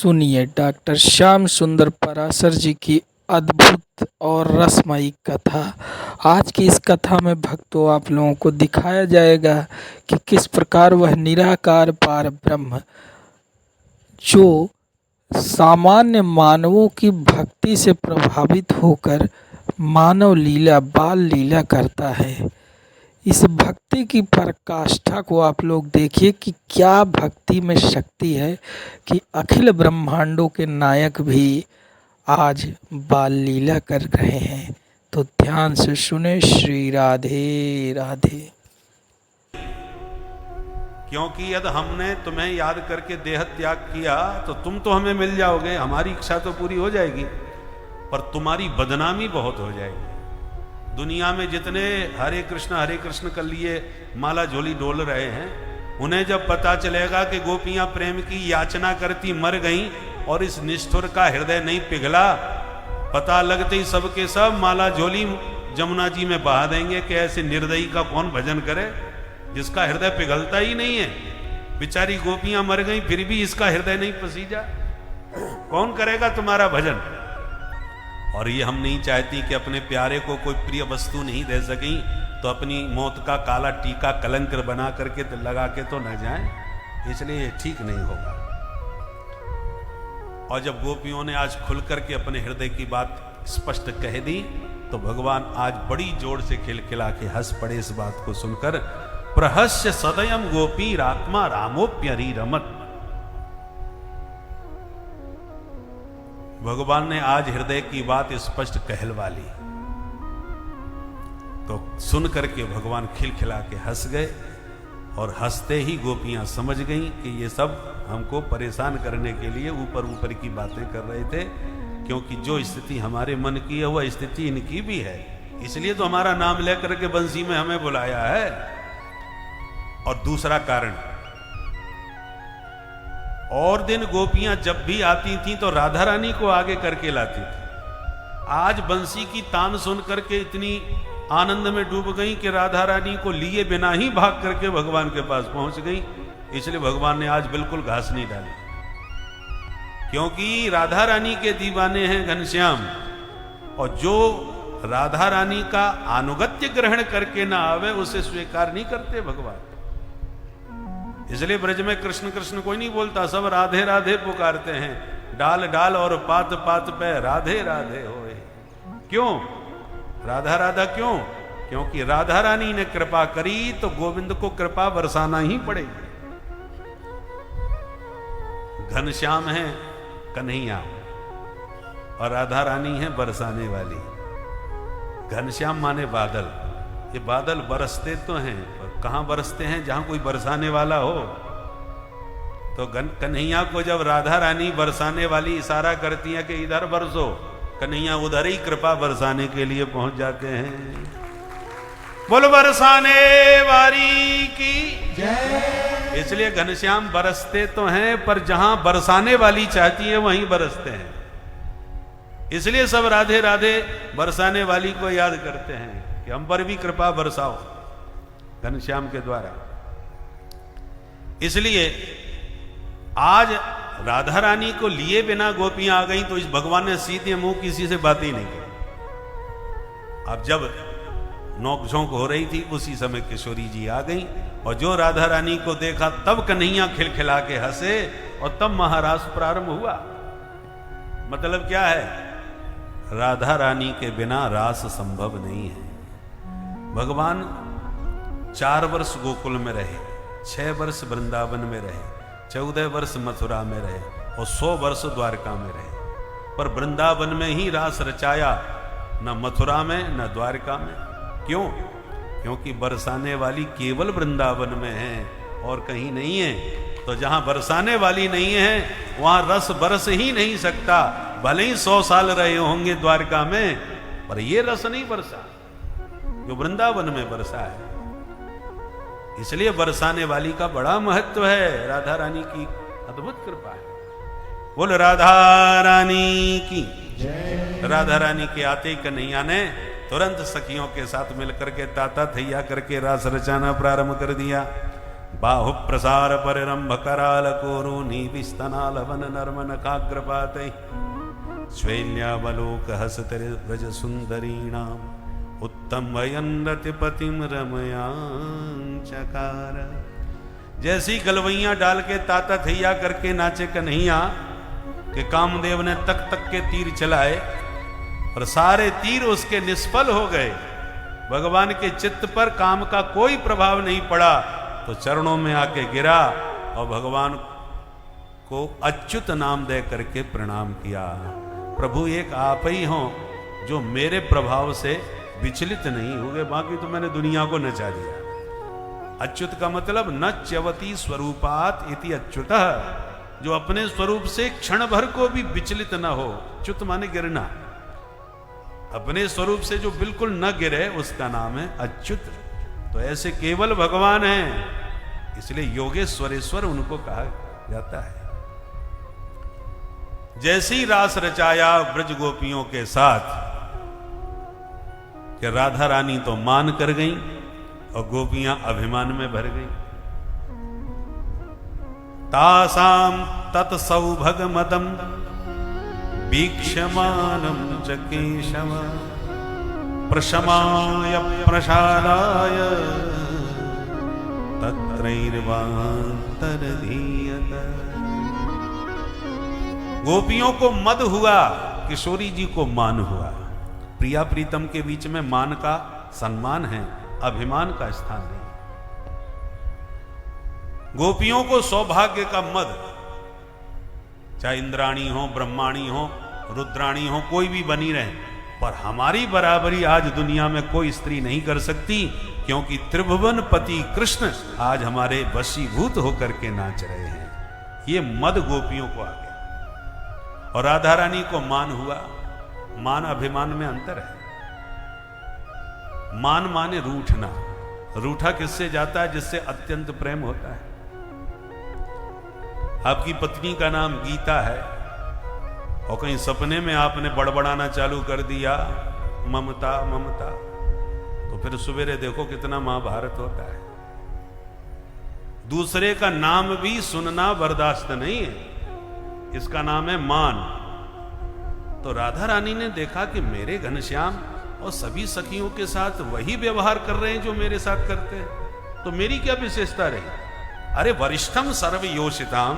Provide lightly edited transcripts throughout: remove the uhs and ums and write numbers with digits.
सुनिए डॉक्टर श्याम सुंदर पराशर जी की अद्भुत और रसमयी कथा। आज की इस कथा में भक्तों आप लोगों को दिखाया जाएगा कि किस प्रकार वह निराकार पार ब्रह्म जो सामान्य मानवों की भक्ति से प्रभावित होकर मानव लीला बाल लीला करता है। इस भक्ति की पराकाष्ठा को आप लोग देखिए कि क्या भक्ति में शक्ति है कि अखिल ब्रह्मांडों के नायक भी आज बाल लीला कर रहे हैं। तो ध्यान से सुने। श्री राधे राधे। क्योंकि यदि हमने तुम्हें याद करके देह त्याग किया तो तुम तो हमें मिल जाओगे, हमारी इच्छा तो पूरी हो जाएगी, पर तुम्हारी बदनामी बहुत हो जाएगी। दुनिया में जितने हरे कृष्ण कर लिए माला झोली डोल रहे हैं, उन्हें जब पता चलेगा कि गोपियां प्रेम की याचना करती मर गईं और इस निष्ठुर का हृदय नहीं पिघला, पता लगते ही सबके सब माला झोली जमुना जी में बहा देंगे कि ऐसे निर्दयी का कौन भजन करे जिसका हृदय पिघलता ही नहीं है। बेचारी गोपियां मर गईं फिर भी इसका हृदय नहीं पसीजा, कौन करेगा तुम्हारा भजन। और ये हम नहीं चाहती कि अपने प्यारे को कोई प्रिय वस्तु नहीं दे सकी तो अपनी मौत का काला टीका कलंक बना करके तो लगा के तो न जाए, इसलिए ये ठीक नहीं होगा। और जब गोपियों ने आज खुल करके अपने हृदय की बात स्पष्ट कह दी तो भगवान आज बड़ी जोर से खिलखिला के हंस पड़े इस बात को सुनकर। प्रहस्य सदयम गोपी रात्मा रामोप्यरी रमत। भगवान ने आज हृदय की बात स्पष्ट कहलवा ली तो सुन करके भगवान खिलखिला के हंस गए, और हंसते ही गोपियां समझ गईं कि ये सब हमको परेशान करने के लिए ऊपर ऊपर की बातें कर रहे थे, क्योंकि जो स्थिति हमारे मन की है वह स्थिति इनकी भी है, इसलिए तो हमारा नाम लेकर के बंसी में हमें बुलाया है। और दूसरा कारण, और दिन गोपियां जब भी आती थीं तो राधा रानी को आगे करके लाती थी। आज बंसी की तान सुन करके इतनी आनंद में डूब गई कि राधा रानी को लिए बिना ही भाग करके भगवान के पास पहुंच गई। इसलिए भगवान ने आज बिल्कुल घास नहीं डाली, क्योंकि राधा रानी के दीवाने हैं घनश्याम, और जो राधा रानी का अनुगत्य ग्रहण करके ना आवे उसे स्वीकार नहीं करते भगवान। इसलिए ब्रज में कृष्ण कृष्ण कोई नहीं बोलता, सब राधे राधे पुकारते हैं। डाल डाल और पात पात पे राधे राधे होए। क्यों राधा राधा क्यों? क्योंकि राधा रानी ने कृपा करी तो गोविंद को कृपा बरसाना ही पड़ेगी। घनश्याम है कन्हैया और राधा रानी है बरसाने वाली। घनश्याम माने बादल, ये बादल बरसते तो हैं पर कहां बरसते हैं? जहां कोई बरसाने वाला हो। तो कन्हैया को जब राधा रानी बरसाने वाली इशारा करती है कि इधर बरसो, कन्हैया उधर ही कृपा बरसाने के लिए पहुंच जाते हैं। बोल बरसाने वाली की जय। इसलिए घनश्याम बरसते तो हैं पर जहां बरसाने वाली चाहती है वहीं बरसते हैं। इसलिए सब राधे राधे बरसाने वाली को याद करते हैं कि हम पर भी कृपा बरसाओ घनश्याम के द्वारा। इसलिए आज राधा रानी को लिए बिना गोपियां आ गई तो इस भगवान ने सीधे मुंह किसी से बात ही नहीं की। अब जब नोकझोंक हो रही थी उसी समय किशोरी जी आ गई, और जो राधा रानी को देखा तब कन्हैया खिलखिला के हंसे और तब महारास प्रारंभ हुआ। मतलब क्या है? राधा रानी के बिना रास संभव नहीं है। भगवान 4 वर्ष गोकुल में रहे, 6 वर्ष वृंदावन में रहे, 14 वर्ष मथुरा में रहे और 100 वर्ष द्वारका में रहे, पर वृंदावन में ही रास रचाया, न मथुरा में न द्वारका में। क्यों? क्योंकि बरसाने वाली केवल वृंदावन में है और कहीं नहीं है। तो जहां बरसाने वाली नहीं है वहां रस बरस ही नहीं सकता। भले ही 100 साल रहे होंगे द्वारका में, पर यह रस नहीं बरसा जो वृंदावन में बरसा है। इसलिए बरसाने वाली का बड़ा महत्व है। राधा रानी की अद्भुत कृपा है। बोल राधा रानी की जय। राधा रानी के आते कन्हैया ने तुरंत सखियों के साथ मिलकर के ताता थैया करके रास रचाना प्रारंभ कर दिया। बाहु प्रसार परिरंभ कराल कोरोनी विस्तनाल वन नर्मन काग्रपात श्वेल्यावलोक हसतर व्रज सुंदरीणाम उत्तम वयनरतिपतिम रमयांचकार। जैसी गलवैया डाल के ताता थैया करके नाचे कन्हैया कि कामदेव ने तक तक के तीर चलाए और सारे तीर उसके निष्फल हो गए। भगवान के चित्त पर काम का कोई प्रभाव नहीं पड़ा तो चरणों में आके गिरा और भगवान को अच्युत नाम दे करके प्रणाम किया। प्रभु एक आप ही हो जो मेरे प्रभाव से विचलित नहीं हुए, बाकी तो मैंने दुनिया को नचा दिया। अच्युत का मतलब न च्यवती स्वरूपात इति अच्युतः, जो अपने स्वरूप से क्षण भर को भी विचलित न हो। च्युत माने गिरना, अपने स्वरूप से जो बिल्कुल न गिरे उसका नाम है अच्युत। तो ऐसे केवल भगवान हैं, इसलिए योगेश्वरेश्वर उनको कहा जाता है। जैसी रास रचाया ब्रज गोपियों के साथ कि राधा रानी तो मान कर गईं और गोपियां अभिमान में भर गईं। तासाम तत्सौभग मदम वीक्षमानं च केशव प्रशमाय प्रसादाय तत्रैर्वान्तरधीयत। गोपियों को मद हुआ, किशोरी जी को मान हुआ। प्रिया प्रीतम के बीच में मान का सम्मान है, अभिमान का स्थान नहीं। गोपियों को सौभाग्य का मद, चाहे इंद्राणी हो, ब्रह्माणी हो, रुद्राणी हो, कोई भी बनी रहे, पर हमारी बराबरी आज दुनिया में कोई स्त्री नहीं कर सकती, क्योंकि त्रिभुवन पति कृष्ण आज हमारे वशीभूत होकर के नाच रहे हैं। ये मद गोपियों को आ गया। और राधा रानी को मान हुआ। मान अभिमान में अंतर है। मान माने रूठना। रूठा किससे जाता है? जिससे अत्यंत प्रेम होता है। आपकी पत्नी का नाम गीता है और कहीं सपने में आपने बड़बड़ाना चालू कर दिया, ममता ममता, तो फिर सवेरे देखो कितना महाभारत होता है। दूसरे का नाम भी सुनना बर्दाश्त नहीं है, इसका नाम है मान। तो राधा रानी ने देखा कि मेरे घनश्याम और सभी सखियों के साथ वही व्यवहार कर रहे हैं जो मेरे साथ करते हैं, तो मेरी क्या विशेषता रही? अरे वरिष्ठम सर्वयोषिताम,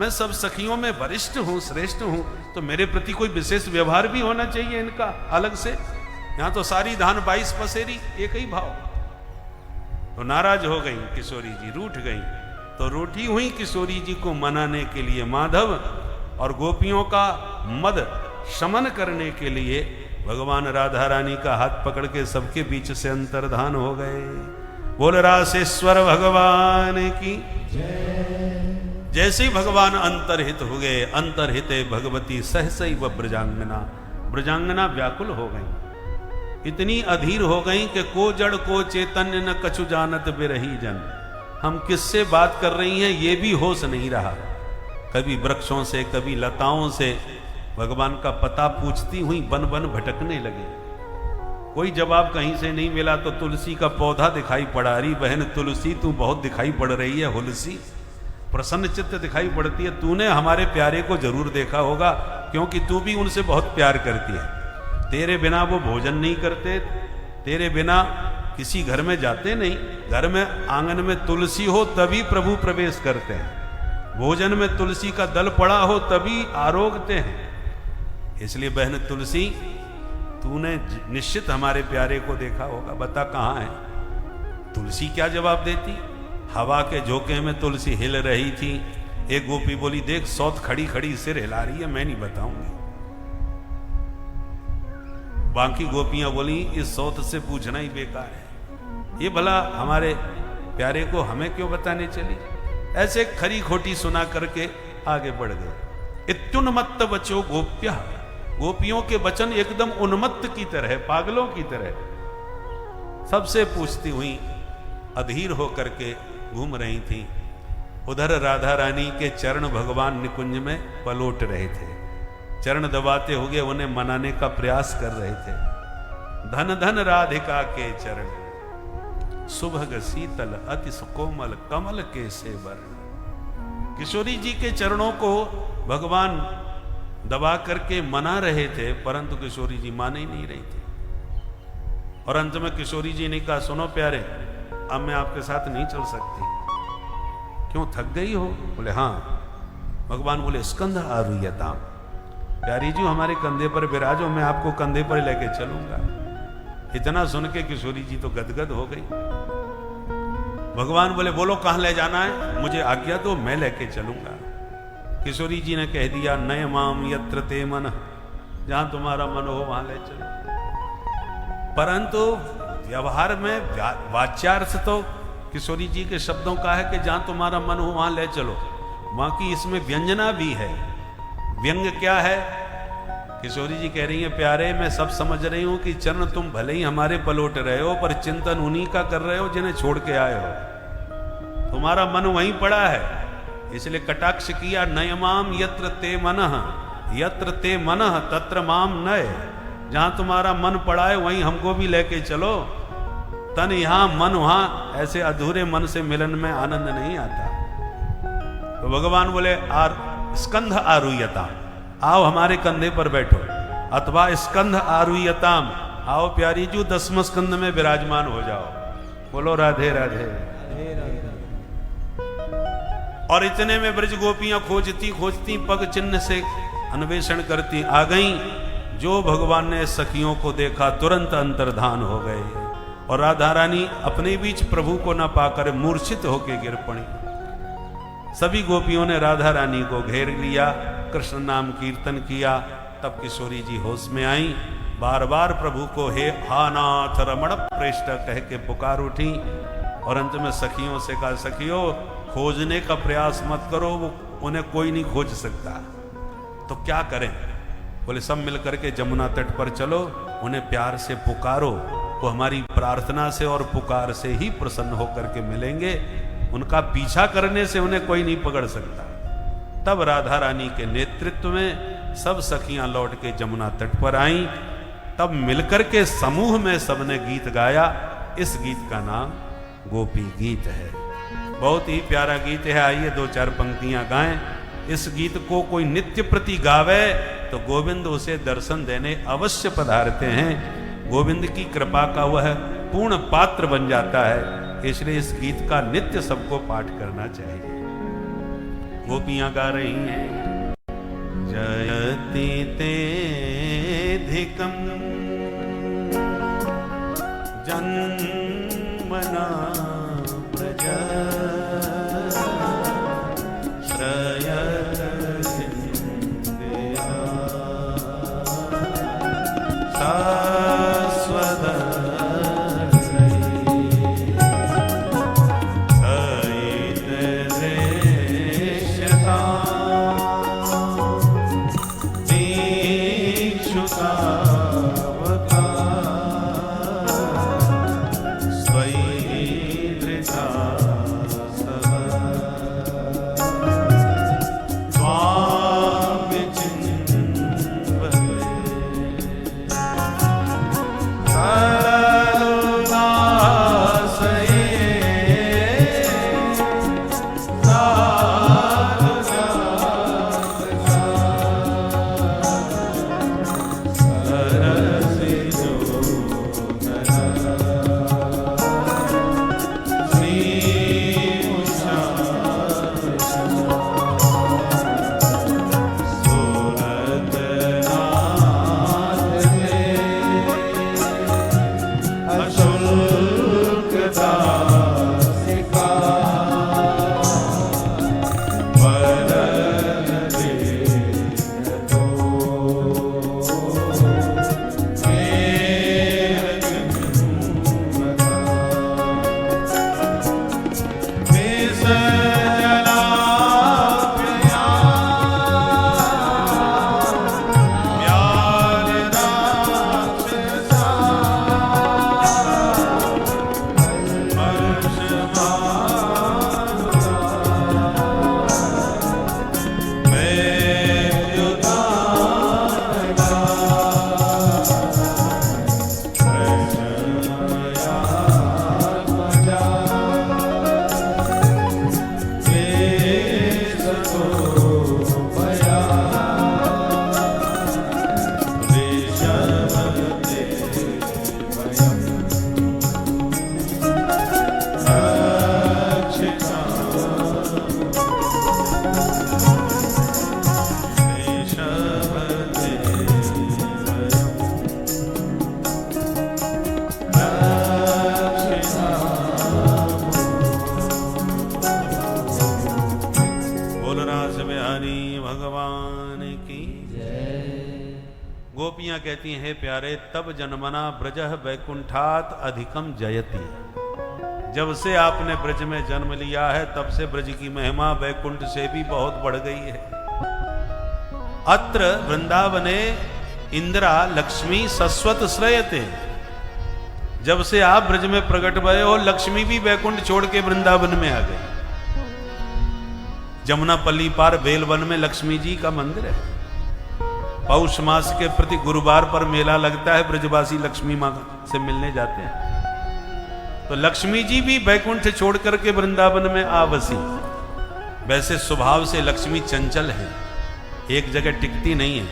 मैं सब सखियों में वरिष्ठ हूं, श्रेष्ठ हूं, तो मेरे प्रति कोई विशेष व्यवहार भी होना चाहिए इनका अलग से। यहां तो सारी धान 22 पसेरी, एक ही भाव। तो नाराज हो गई किशोरी जी, रूठ गई। तो रूठी हुई किशोरी जी को मनाने के लिए माधव और गोपियों का मद शमन करने के लिए भगवान राधा रानी का हाथ पकड़ के सबके बीच से अंतर्धान हो गए। बोल रासेश्वर भगवान की जय। जैसे ही भगवान अंतर्हित हो गए, अंतर्हिते भगवती सहसैव ब्रजांगना, ब्रजांगना व्याकुल हो गई, इतनी अधीर हो गई कि को जड़ को चैतन्य न कछु जानत बिरही जन। हम किससे बात कर रही हैं ये भी होश नहीं रहा। कभी वृक्षों से, कभी लताओं से भगवान का पता पूछती हुई बन बन भटकने लगे। कोई जवाब कहीं से नहीं मिला तो तुलसी का पौधा दिखाई पड़ा। अरे बहन तुलसी, तू बहुत दिखाई पड़ रही है, हुलसी, प्रसन्न चित्त दिखाई पड़ती है। तूने हमारे प्यारे को जरूर देखा होगा, क्योंकि तू भी उनसे बहुत प्यार करती है। तेरे बिना वो भोजन नहीं करते, तेरे बिना किसी घर में जाते नहीं। घर में आंगन में तुलसी हो तभी प्रभु प्रवेश करते हैं, भोजन में तुलसी का दल पड़ा हो तभी आरोगते हैं। इसलिए बहन तुलसी, तूने निश्चित हमारे प्यारे को देखा होगा, बता कहाँ है। तुलसी क्या जवाब देती? हवा के झोंके में तुलसी हिल रही थी। एक गोपी बोली, देख सौत खड़ी खड़ी सिर हिला रही है, मैं नहीं बताऊंगी। बाकी गोपियां बोली, इस सौत से पूछना ही बेकार है, ये भला हमारे प्यारे को हमें क्यों बताने चली। ऐसे खरी खोटी सुना करके आगे बढ़ गए। इत्युन्मत्त बचो गोप्य, गोपियों के वचन एकदम उन्मत्त की तरह, पागलों की तरह सबसे पूछती हुई अधीर होकर के घूम रही थी। उधर राधा रानी के चरण भगवान निकुंज में पलोट रहे थे, चरण दबाते हुए उन्हें मनाने का प्रयास कर रहे थे। धन धन राधिका के चरण, सुभग शीतल अति सुकोमल कमल के सेवर। किशोरी जी के चरणों को भगवान दबा करके मना रहे थे, परंतु किशोरी जी मान ही नहीं रही थी। और अंत में किशोरी जी ने कहा, सुनो प्यारे, अब मैं आपके साथ नहीं चल सकती। क्यों, थक गई हो? बोले हाँ। भगवान बोले, स्कंध आरुह्यताम, प्यारी जी हमारे कंधे पर विराजो, मैं आपको कंधे पर लेके चलूंगा। इतना सुन के किशोरी जी तो गदगद हो गई। भगवान बोले, बोलो कहां ले जाना है, मुझे आज्ञा दो, मैं लेके चलूंगा। किशोरी जी ने कह दिया, नय माम यत्र ते मन, जहां तुम्हारा मन हो वहां ले चलो। परंतु व्यवहार में वाच्यार्थ तो किशोरी जी के शब्दों का है कि जहां तुम्हारा मन हो वहां ले चलो। वहां की इसमें व्यंजना भी है। व्यंग क्या है? किशोरी जी कह रही हैं, प्यारे मैं सब समझ रही हूं कि चरण तुम भले ही हमारे पलोट रहे हो, पर चिंतन उन्हीं का कर रहे हो जिन्हें छोड़ के आए हो। तुम्हारा मन वहीं पड़ा है, इसलिए कटाक्ष किया, नयमाम यत्र ते मनः, यत्र ते मनः तत्र माम नय। जहां तुम्हारा मन पड़ा है वहीं हमको भी लेके चलो। तन यहां मन वहां, ऐसे अधूरे मन से मिलन में आनंद नहीं आता। तो भगवान बोले, स्कंध आरुह्यताम, आओ हमारे कंधे पर बैठो, अथवा स्कंध आरुह्यताम, आओ प्यारी जू 10वें स्कंध में विराजमान हो जाओ। बोलो राधे राधे। और इतने में ब्रज गोपियां खोजती खोजती पग चिन्ह से अन्वेषण करती आ गईं। जो भगवान ने सखियों को देखा तुरंत अंतर्धान हो गए, और राधा रानी अपने बीच प्रभु को न पाकर मूर्छित होकर गिर पड़ी। सभी गोपियों ने राधा रानी को घेर लिया, कृष्ण नाम कीर्तन किया। तब किशोरी जी होश में आई, बार बार प्रभु को हे हानाथ रमण प्रेष्ठ कह के पुकार उठी। और अंत में सखियों से कहा, सखियों खोजने का प्रयास मत करो, वो उन्हें कोई नहीं खोज सकता। तो क्या करें? बोले, सब मिलकर के जमुना तट पर चलो, उन्हें प्यार से पुकारो, वो हमारी प्रार्थना से और पुकार से ही प्रसन्न होकर के मिलेंगे। उनका पीछा करने से उन्हें कोई नहीं पकड़ सकता। तब राधा रानी के नेतृत्व में सब सखियां लौट के जमुना तट पर आईं। तब मिलकर के समूह में सबने गीत गाया। इस गीत का नाम गोपी गीत है। बहुत ही प्यारा गीत है। आइए 2-4 पंक्तियां गाएं। इस गीत को कोई नित्य प्रति गावे तो गोविंद उसे दर्शन देने अवश्य पधारते हैं। गोविंद की कृपा का वह पूर्ण पात्र बन जाता है। इसलिए इस गीत का नित्य सबको पाठ करना चाहिए। गोपियां गा रही हैं, जयति तेधिकं जन्मना प्रज श्रयत सिंधिया शाश्वत दीक्षुता भगवान की गोपियां कहती हैं, हे प्यारे, तब जन्मना ब्रजः वैकुंठात अधिकम जयति। जब से आपने ब्रज में जन्म लिया है तब से ब्रज की महिमा वैकुंठ से भी बहुत बढ़ गई है। अत्र वृंदावने इंद्रा लक्ष्मी सस्वत श्रयते। जब से आप ब्रज में प्रकट भये हो, लक्ष्मी भी वैकुंठ छोड़ के वृंदावन में आ गई। जमुना पल्ली पार बेलवन में लक्ष्मी जी का मंदिर है। पौष मास के प्रति गुरुवार पर मेला लगता है, ब्रजवासी लक्ष्मी मां से मिलने जाते हैं। तो लक्ष्मी जी भी वैकुंठ छोड़ करके वृंदावन में आ बसी। वैसे स्वभाव से लक्ष्मी चंचल है, एक जगह टिकती नहीं है,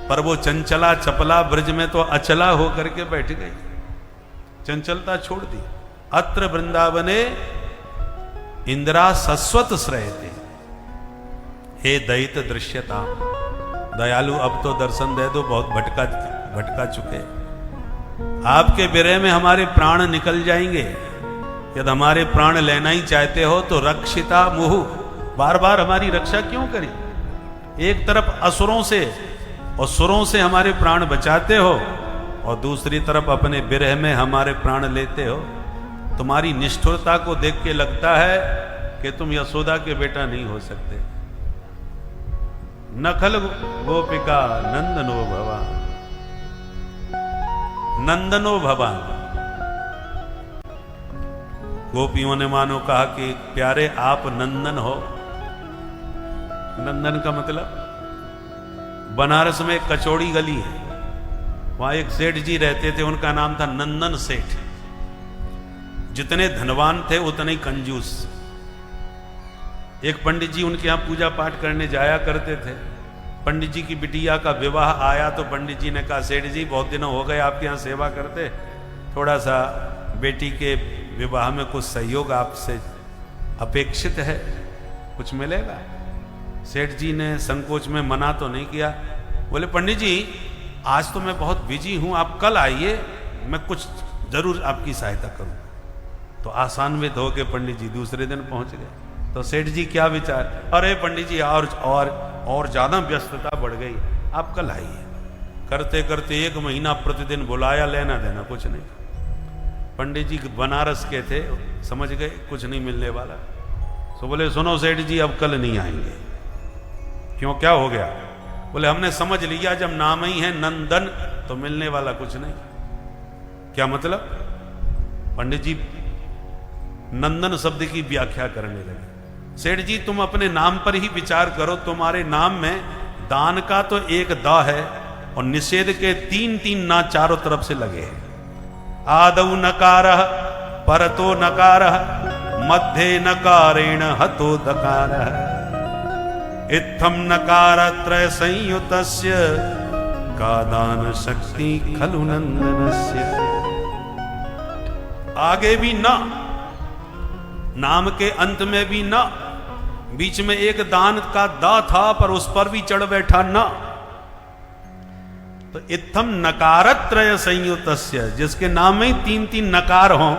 पर वो चंचला चपला ब्रज में तो अचला होकर के बैठ गई, चंचलता छोड़ दी। अत्र वृंदावने इंदिरा सस्वत श्रयते। हे दयित दृश्यता, दयालु अब तो दर्शन दे दो, बहुत भटका चुके। आपके विरह में हमारे प्राण निकल जाएंगे। यदि हमारे प्राण लेना ही चाहते हो तो रक्षिता मुहु, बार बार हमारी रक्षा क्यों करी? एक तरफ असुरों से और सुरों से हमारे प्राण बचाते हो और दूसरी तरफ अपने विरह में हमारे प्राण लेते हो। तुम्हारी निष्ठुरता को देख के लगता है कि तुम यशोदा के बेटा नहीं हो सकते। नखल गोपिका नंदनो भवान, नंदनो भवान। गोपियों ने मानो कहा कि प्यारे आप नंदन हो। नंदन का मतलब, बनारस में एक कचौड़ी गली है, वहां एक सेठ जी रहते थे, उनका नाम था नंदन सेठ। जितने धनवान थे उतने ही कंजूस। एक पंडित जी उनके यहां पूजा पाठ करने जाया करते थे। पंडित जी की बिटिया का विवाह आया तो पंडित जी ने कहा, सेठ जी बहुत दिनों हो गए आपके यहाँ सेवा करते, थोड़ा सा बेटी के विवाह में कुछ सहयोग आपसे अपेक्षित है, कुछ मिलेगा? सेठ जी ने संकोच में मना तो नहीं किया। बोले, पंडित जी आज तो मैं बहुत बिजी हूं, आप कल आइए, मैं कुछ जरूर आपकी सहायता करूं। तो आसान्वित होके पंडित जी दूसरे दिन पहुंच गए। तो सेठ जी क्या विचार, अरे पंडित जी और ज्यादा व्यस्तता बढ़ गई, आप कल आइए। करते करते 1 महीना प्रतिदिन बुलाया, लेना देना कुछ नहीं। पंडित जी बनारस के थे, समझ गए कुछ नहीं मिलने वाला। तो बोले, सुनो सेठ जी अब कल नहीं आएंगे। क्यों, क्या हो गया? बोले, हमने समझ लिया जब नाम ही है नंदन तो मिलने वाला कुछ नहीं। क्या मतलब? पंडित जी नंदन शब्द की व्याख्या करने लगे। सेठ जी तुम अपने नाम पर ही विचार करो, तुम्हारे नाम में दान का तो एक दा है और निषेध के 3 ना चारों तरफ से लगे हैं। आदौ नकारः, परतो नकारः, मध्ये नकारेण हतो दकारः, इत्थम नकारत्रय संयुतस्य का दान शक्ति खलु नंदनस्य। आगे भी ना, नाम के अंत में भी ना, बीच में एक दान का दा था पर उस पर भी चढ़ बैठा ना। तो इत्थम नकारत्रय संयुतस्य, जिसके नाम में 3 नकार हो,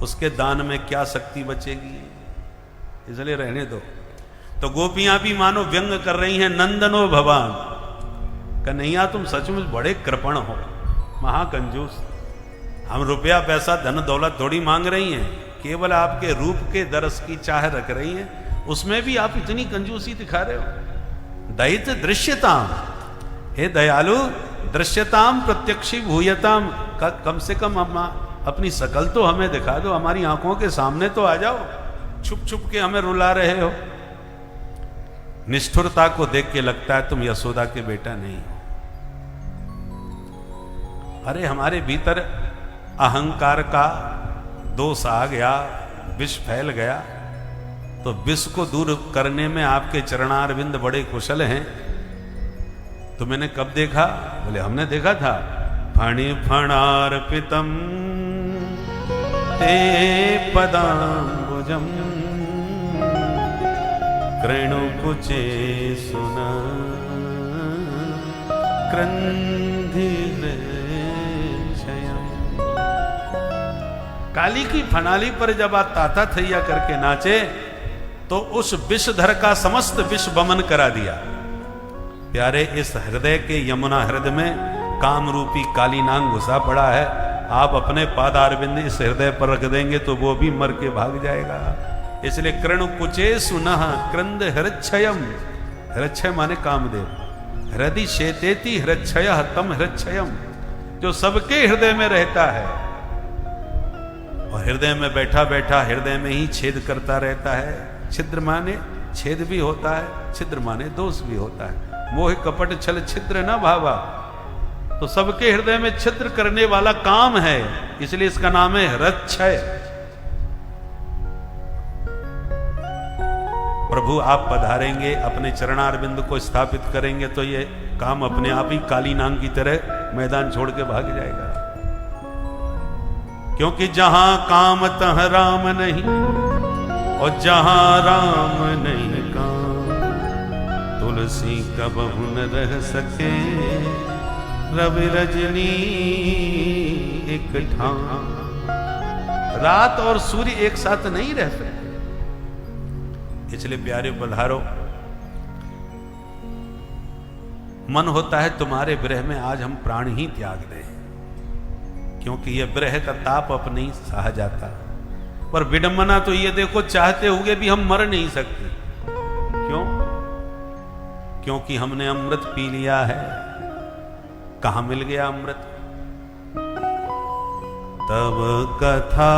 उसके दान में क्या शक्ति बचेगी? इसलिए रहने दो। तो गोपियां भी मानो व्यंग कर रही हैं, नंदनो भवान। कन्हैया तुम सचमुच बड़े कृपण हो, महाकंजूस। हम रुपया पैसा धन दौलत थोड़ी मांग रही हैं, केवल आपके रूप के दरस की चाह रख रही हैं, उसमें भी आप इतनी कंजूसी दिखा रहे हो। दयित दृश्यताम, हे दयालु दृश्यताम प्रत्यक्षी भूयताम, कम से कम अपनी शकल तो हमें दिखा दो, हमारी आंखों के सामने तो आ जाओ। छुप छुप के हमें रुला रहे हो। निष्ठुरता को देख के लगता है तुम यशोदा के बेटा नहीं हो। अरे हमारे भीतर अहंकार का दोष आ गया, विष फैल गया, तो विष को दूर करने में आपके चरणारविंद बड़े कुशल हैं। तो मैंने कब देखा? बोले हमने देखा था। फणि फणार्पितम ते पदाम्बुजम कृणुकुचे सुना क्रंधिले। काली की फनाली पर जब आप ताता थैया करके नाचे तो उस विषधर का समस्त विष बमन करा दिया। प्यारे, इस हृदय के यमुना हृदय में काम रूपी काली नांग घुसा पड़ा है। आप अपने पादारविंद इस हृदय पर रख देंगे तो वो भी मर के भाग जाएगा। इसलिए कृण कुचे सुनः क्रंद हृच्छयम, हृच्छय माने कामदेव, हृदय शेतेति हृच्छय तम हृच्छयम, जो सबके हृदय में रहता है और हृदय में बैठा बैठा हृदय में ही छेद करता रहता है। छिद्र माने छेद भी होता है, छिद्र माने दोष भी होता है। मोह कपट छल छिद्र न भावा, तो सबके हृदय में छिद्र करने वाला काम है, इसलिए इसका नाम है हृच्छय। प्रभु आप पधारेंगे, अपने चरणारविंद को स्थापित करेंगे तो ये काम अपने आप ही काली नांग की तरह मैदान छोड़ के भाग जाएगा। क्योंकि जहां काम तह राम नहीं और जहां राम नहीं काम, तुलसी कबहु न रह सके रवि रजनी एक ठाम। रात और सूर्य एक साथ नहीं रह सकते, इसलिए प्यारे पधारो। मन होता है तुम्हारे विरह में आज हम प्राण ही त्याग दें, क्योंकि यह विरह का ताप अब नहीं सहा जाता। पर विडंबना तो ये देखो, चाहते हुए भी हम मर नहीं सकते। क्यों? क्योंकि हमने अमृत पी लिया है। कहां मिल गया अमृत? तब कथा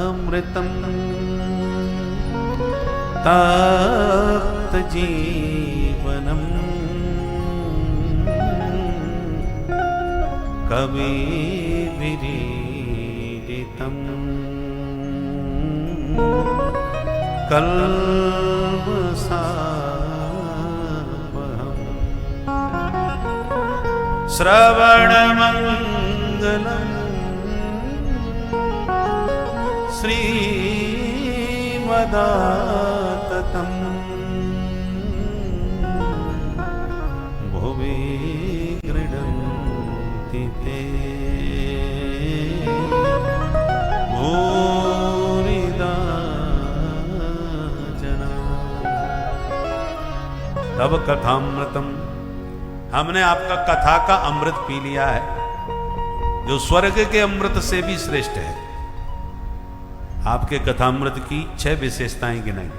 अमृतम तप्त जीवनम कवि विरीडितम कल्मषापहम् श्रवणमंगलम् श्रीमदाततम् भुवि गृह्णन्ति ते भूरिदा जना। तब कथामृतम, हमने आपका कथा का अमृत पी लिया है, जो स्वर्ग के अमृत से भी श्रेष्ठ है। आपके कथामृत की 6 विशेषताएं गिनाई।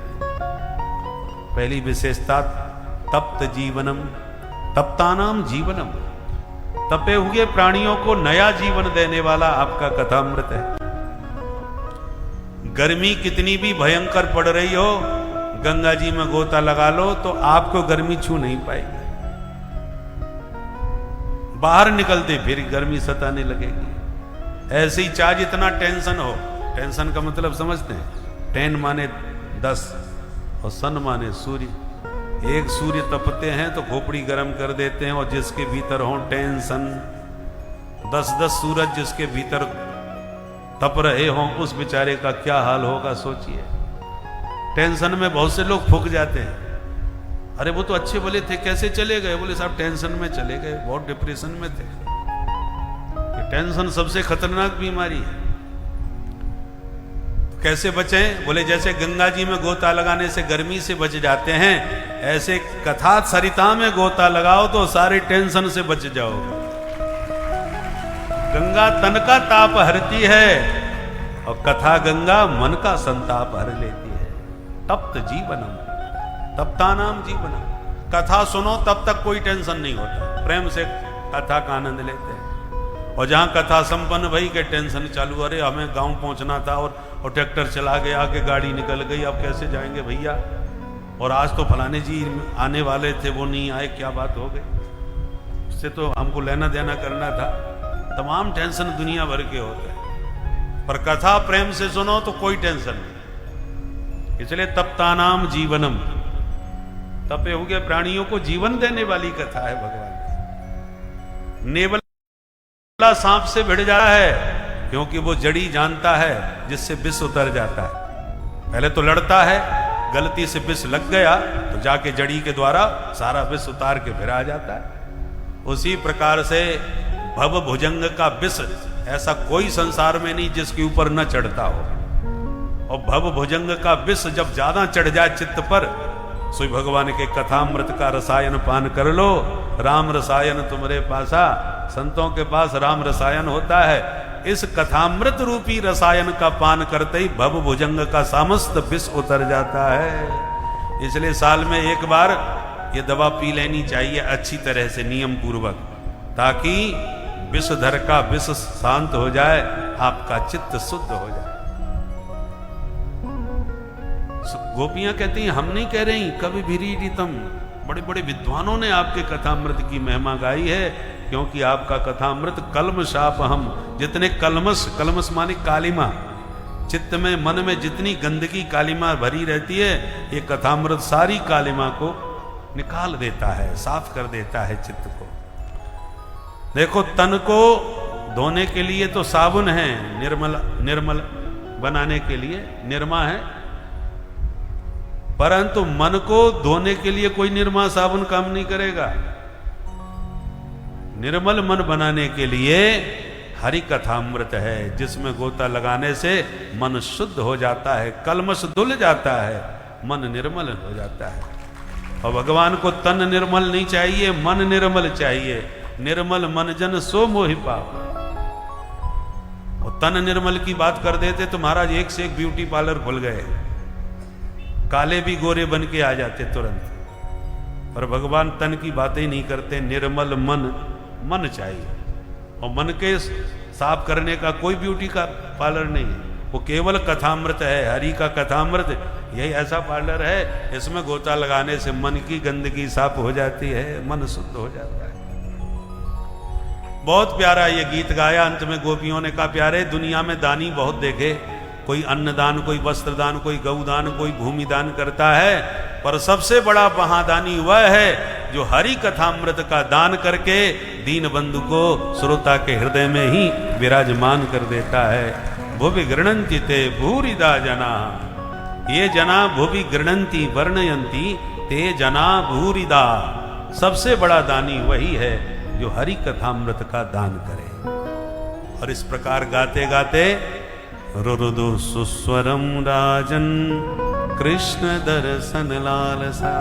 पहली विशेषता तप्त जीवनम, तप्तानाम जीवनम, तपे हुए प्राणियों को नया जीवन देने वाला आपका कथामृत है। गर्मी कितनी भी भयंकर पड़ रही हो, गंगा जी में गोता लगा लो तो आपको गर्मी छू नहीं पाएगी। बाहर निकलते फिर गर्मी सताने लगेगी। ऐसे ही चाहे जितना टेंशन हो, टेंशन का मतलब समझते हैं, टेन माने 10 और सन माने सूर्य। एक सूर्य तपते हैं तो खोपड़ी गर्म कर देते हैं, और जिसके भीतर हो टेंशन, 10-10 सूरज जिसके भीतर तप रहे हों, उस बेचारे का क्या हाल होगा सोचिए। टेंशन में बहुत से लोग फूक जाते हैं। अरे वो तो अच्छे बोले थे, कैसे चले गए? बोले साहब टेंशन में चले गए, बहुत डिप्रेशन में थे। टेंशन सबसे खतरनाक बीमारी है। कैसे बचें? बोले जैसे गंगा जी में गोता लगाने से गर्मी से बच जाते हैं, ऐसे कथा सरिता में गोता लगाओ तो सारी टेंशन से बच जाओगे। गंगा तन का ताप हरती है और कथा गंगा मन का संताप हर लेती है। तप्त जीवनम, तप्तानाम जीवनम। कथा सुनो तब तक कोई टेंशन नहीं होता, प्रेम से कथा का आनंद लेते हैं। और जहां कथा संपन्न भई के टेंशन चालू, अरे हमें गांव पहुंचना था और ट्रैक्टर चला गया, आगे गाड़ी निकल गई, अब कैसे जाएंगे भैया? और आज तो फलाने जी आने वाले थे, वो नहीं आए, क्या बात हो गई? उससे तो हमको लेना देना करना था। तमाम टेंशन दुनिया भर के होते हैं, पर कथा प्रेम से सुनो तो कोई टेंशन नहीं। इसलिए तप्तानाम जीवनम, तपे हुए प्राणियों को जीवन देने वाली कथा है भगवान की। नेवला सांप से भिड़ जाता है, क्योंकि वो जड़ी जानता है जिससे विष उतर जाता है। पहले तो लड़ता है, गलती से विष लग गया तो जाके जड़ी के द्वारा सारा विष उतार के फिर आ जाता है। उसी प्रकार से भव भुजंग का विष ऐसा कोई संसार में नहीं जिसके ऊपर न चढ़ता हो। और भव भुजंग का विष जब ज्यादा चढ़ जाए चित्त पर सोई भगवान के कथामृत का रसायन पान कर लो। राम रसायन तुम्हारे पासा, संतों के पास राम रसायन होता है। इस कथामृत रूपी रसायन का पान करते ही भव भुजंग का समस्त विष उतर जाता है। इसलिए साल में एक बार ये दवा पी लेनी चाहिए अच्छी तरह से, नियम पूर्वक, ताकि विषधर का विष शांत हो जाए, आपका चित्त शुद्ध हो जाए। गोपियां कहती हैं, हम नहीं कह रही, कवि विरीडितम, बड़े बड़े विद्वानों ने आपके कथामृत की महिमा गाई है, क्योंकि आपका कथामृत कल्मशाप हम, जितने कलमस माने कालिमा, चित्त में मन में जितनी गंदगी कालिमा भरी रहती है, ये कथामृत सारी कालिमा को निकाल देता है, साफ कर देता है चित्त को। देखो, तन को धोने के लिए तो साबुन है, निर्मल बनाने के लिए निरमा है, परंतु मन को धोने के लिए कोई निरमा साबुन काम नहीं करेगा। निर्मल मन बनाने के लिए हरि कथामृत है, जिसमें गोता लगाने से मन शुद्ध हो जाता है, कलमश धुल जाता है, मन निर्मल हो जाता है। और भगवान को तन निर्मल नहीं चाहिए, मन निर्मल चाहिए। निर्मल मन जन सो मोहि पाप। और तन निर्मल की बात कर देते तो महाराज एक से एक ब्यूटी पार्लर खुल गए, काले भी गोरे बन के आ जाते तुरंत। पर भगवान तन की बातें ही नहीं करते, निर्मल मन चाहिए। और मन के साफ करने का कोई ब्यूटी का पार्लर नहीं है, वो केवल कथामृत है। हरि का कथामृत यही ऐसा पार्लर है, इसमें गोता लगाने से मन की गंदगी साफ हो जाती है, मन शुद्ध हो जाता है। बहुत प्यारा ये गीत गाया। अंत में गोपियों ने कहा, प्यारे, दुनिया में दानी बहुत देखे, कोई अन्नदान, कोई वस्त्रदान, कोई गौदान, कोई भूमि दान करता है, पर सबसे बड़ा महादानी वह है जो हरि कथामृत का दान करके दीन बंधु को श्रोता के हृदय में ही विराजमान कर देता है। भुवि गृणंति ते भूरिदा जना, ये जना भुवि गृणंति वर्णयंती ते जना भूरिदा। सबसे बड़ा दानी वही है जो हरि कथामृत का दान करे। और इस प्रकार गाते गाते रुरुदु सुस्वरम राजन कृष्ण दर्शन लालसा,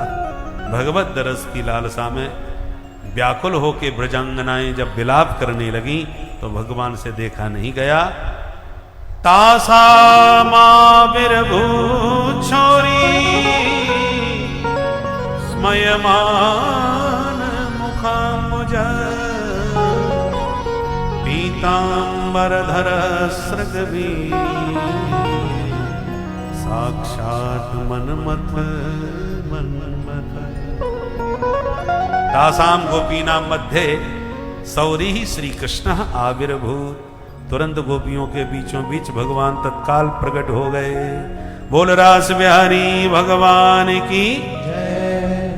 भगवत दरस की लालसा में व्याकुल होके ब्रजांगनाएं जब विलाप करने लगी तो भगवान से देखा नहीं गया। तासा माविर्भूत छोरी स्मयमान मुखाम्बुज, पीतांबरधर सृगवी साक्षात मनमथ मनमथ। तासाम गोपीनां मध्ये सौरी श्री कृष्ण आविर्भूत। तुरंत गोपियों के बीचों बीच भगवान तत्काल प्रकट हो गए। बोल रास बिहारी भगवान की जय।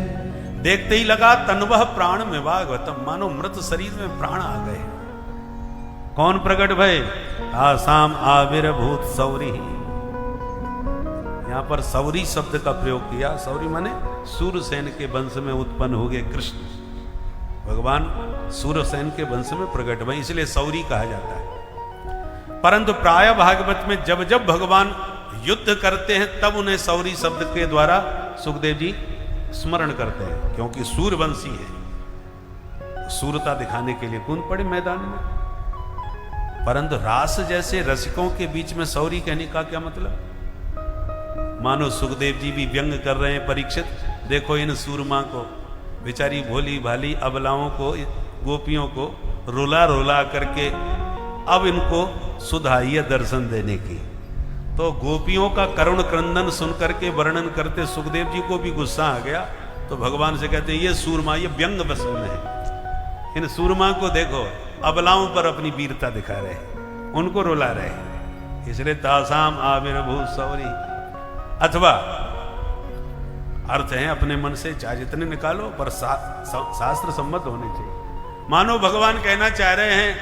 देखते ही लगा तन्वह प्राण में भागवतम, मानो मृत शरीर में प्राण आ गए। कौन प्रकट भय? आसाम आविर्भूत सौरी। यहां पर सौरी शब्द का प्रयोग किया। सौरी माने सूरसेन के वंश में उत्पन्न हो गए कृष्ण। भगवान सूरसेन के वंश में प्रकट भय, इसलिए सौरी कहा जाता है। परंतु प्राय भागवत में जब जब भगवान युद्ध करते हैं तब उन्हें सौरी शब्द के द्वारा सुखदेव जी स्मरण करते हैं, क्योंकि सूरवंशी है, सूरता दिखाने के लिए कूद पड़े मैदान में। परंतु रास जैसे रसिकों के बीच में सौरी कहने का क्या मतलब? मानो सुखदेव जी भी व्यंग कर रहे हैं, परीक्षित देखो इन सूरमा को, बेचारी भोली भाली अबलाओं को, गोपियों को रुला रुला करके अब इनको सुधाइए दर्शन देने की। तो गोपियों का करुण क्रंदन सुनकर के वर्णन करते सुखदेव जी को भी गुस्सा आ गया। तो भगवान से कहते हैं, ये सूरमा, ये व्यंग बस में है, इन सूरमा को देखो, अबलाओं पर अपनी वीरता दिखा रहे, उनको रुला रहे। इसलिए तासाम आविर्भूत सौरी। अथवा अर्थ है अपने मन से चाहे जितने निकालो, पर शास्त्र सम्मत होने चाहिए। मानो भगवान कहना चाह रहे हैं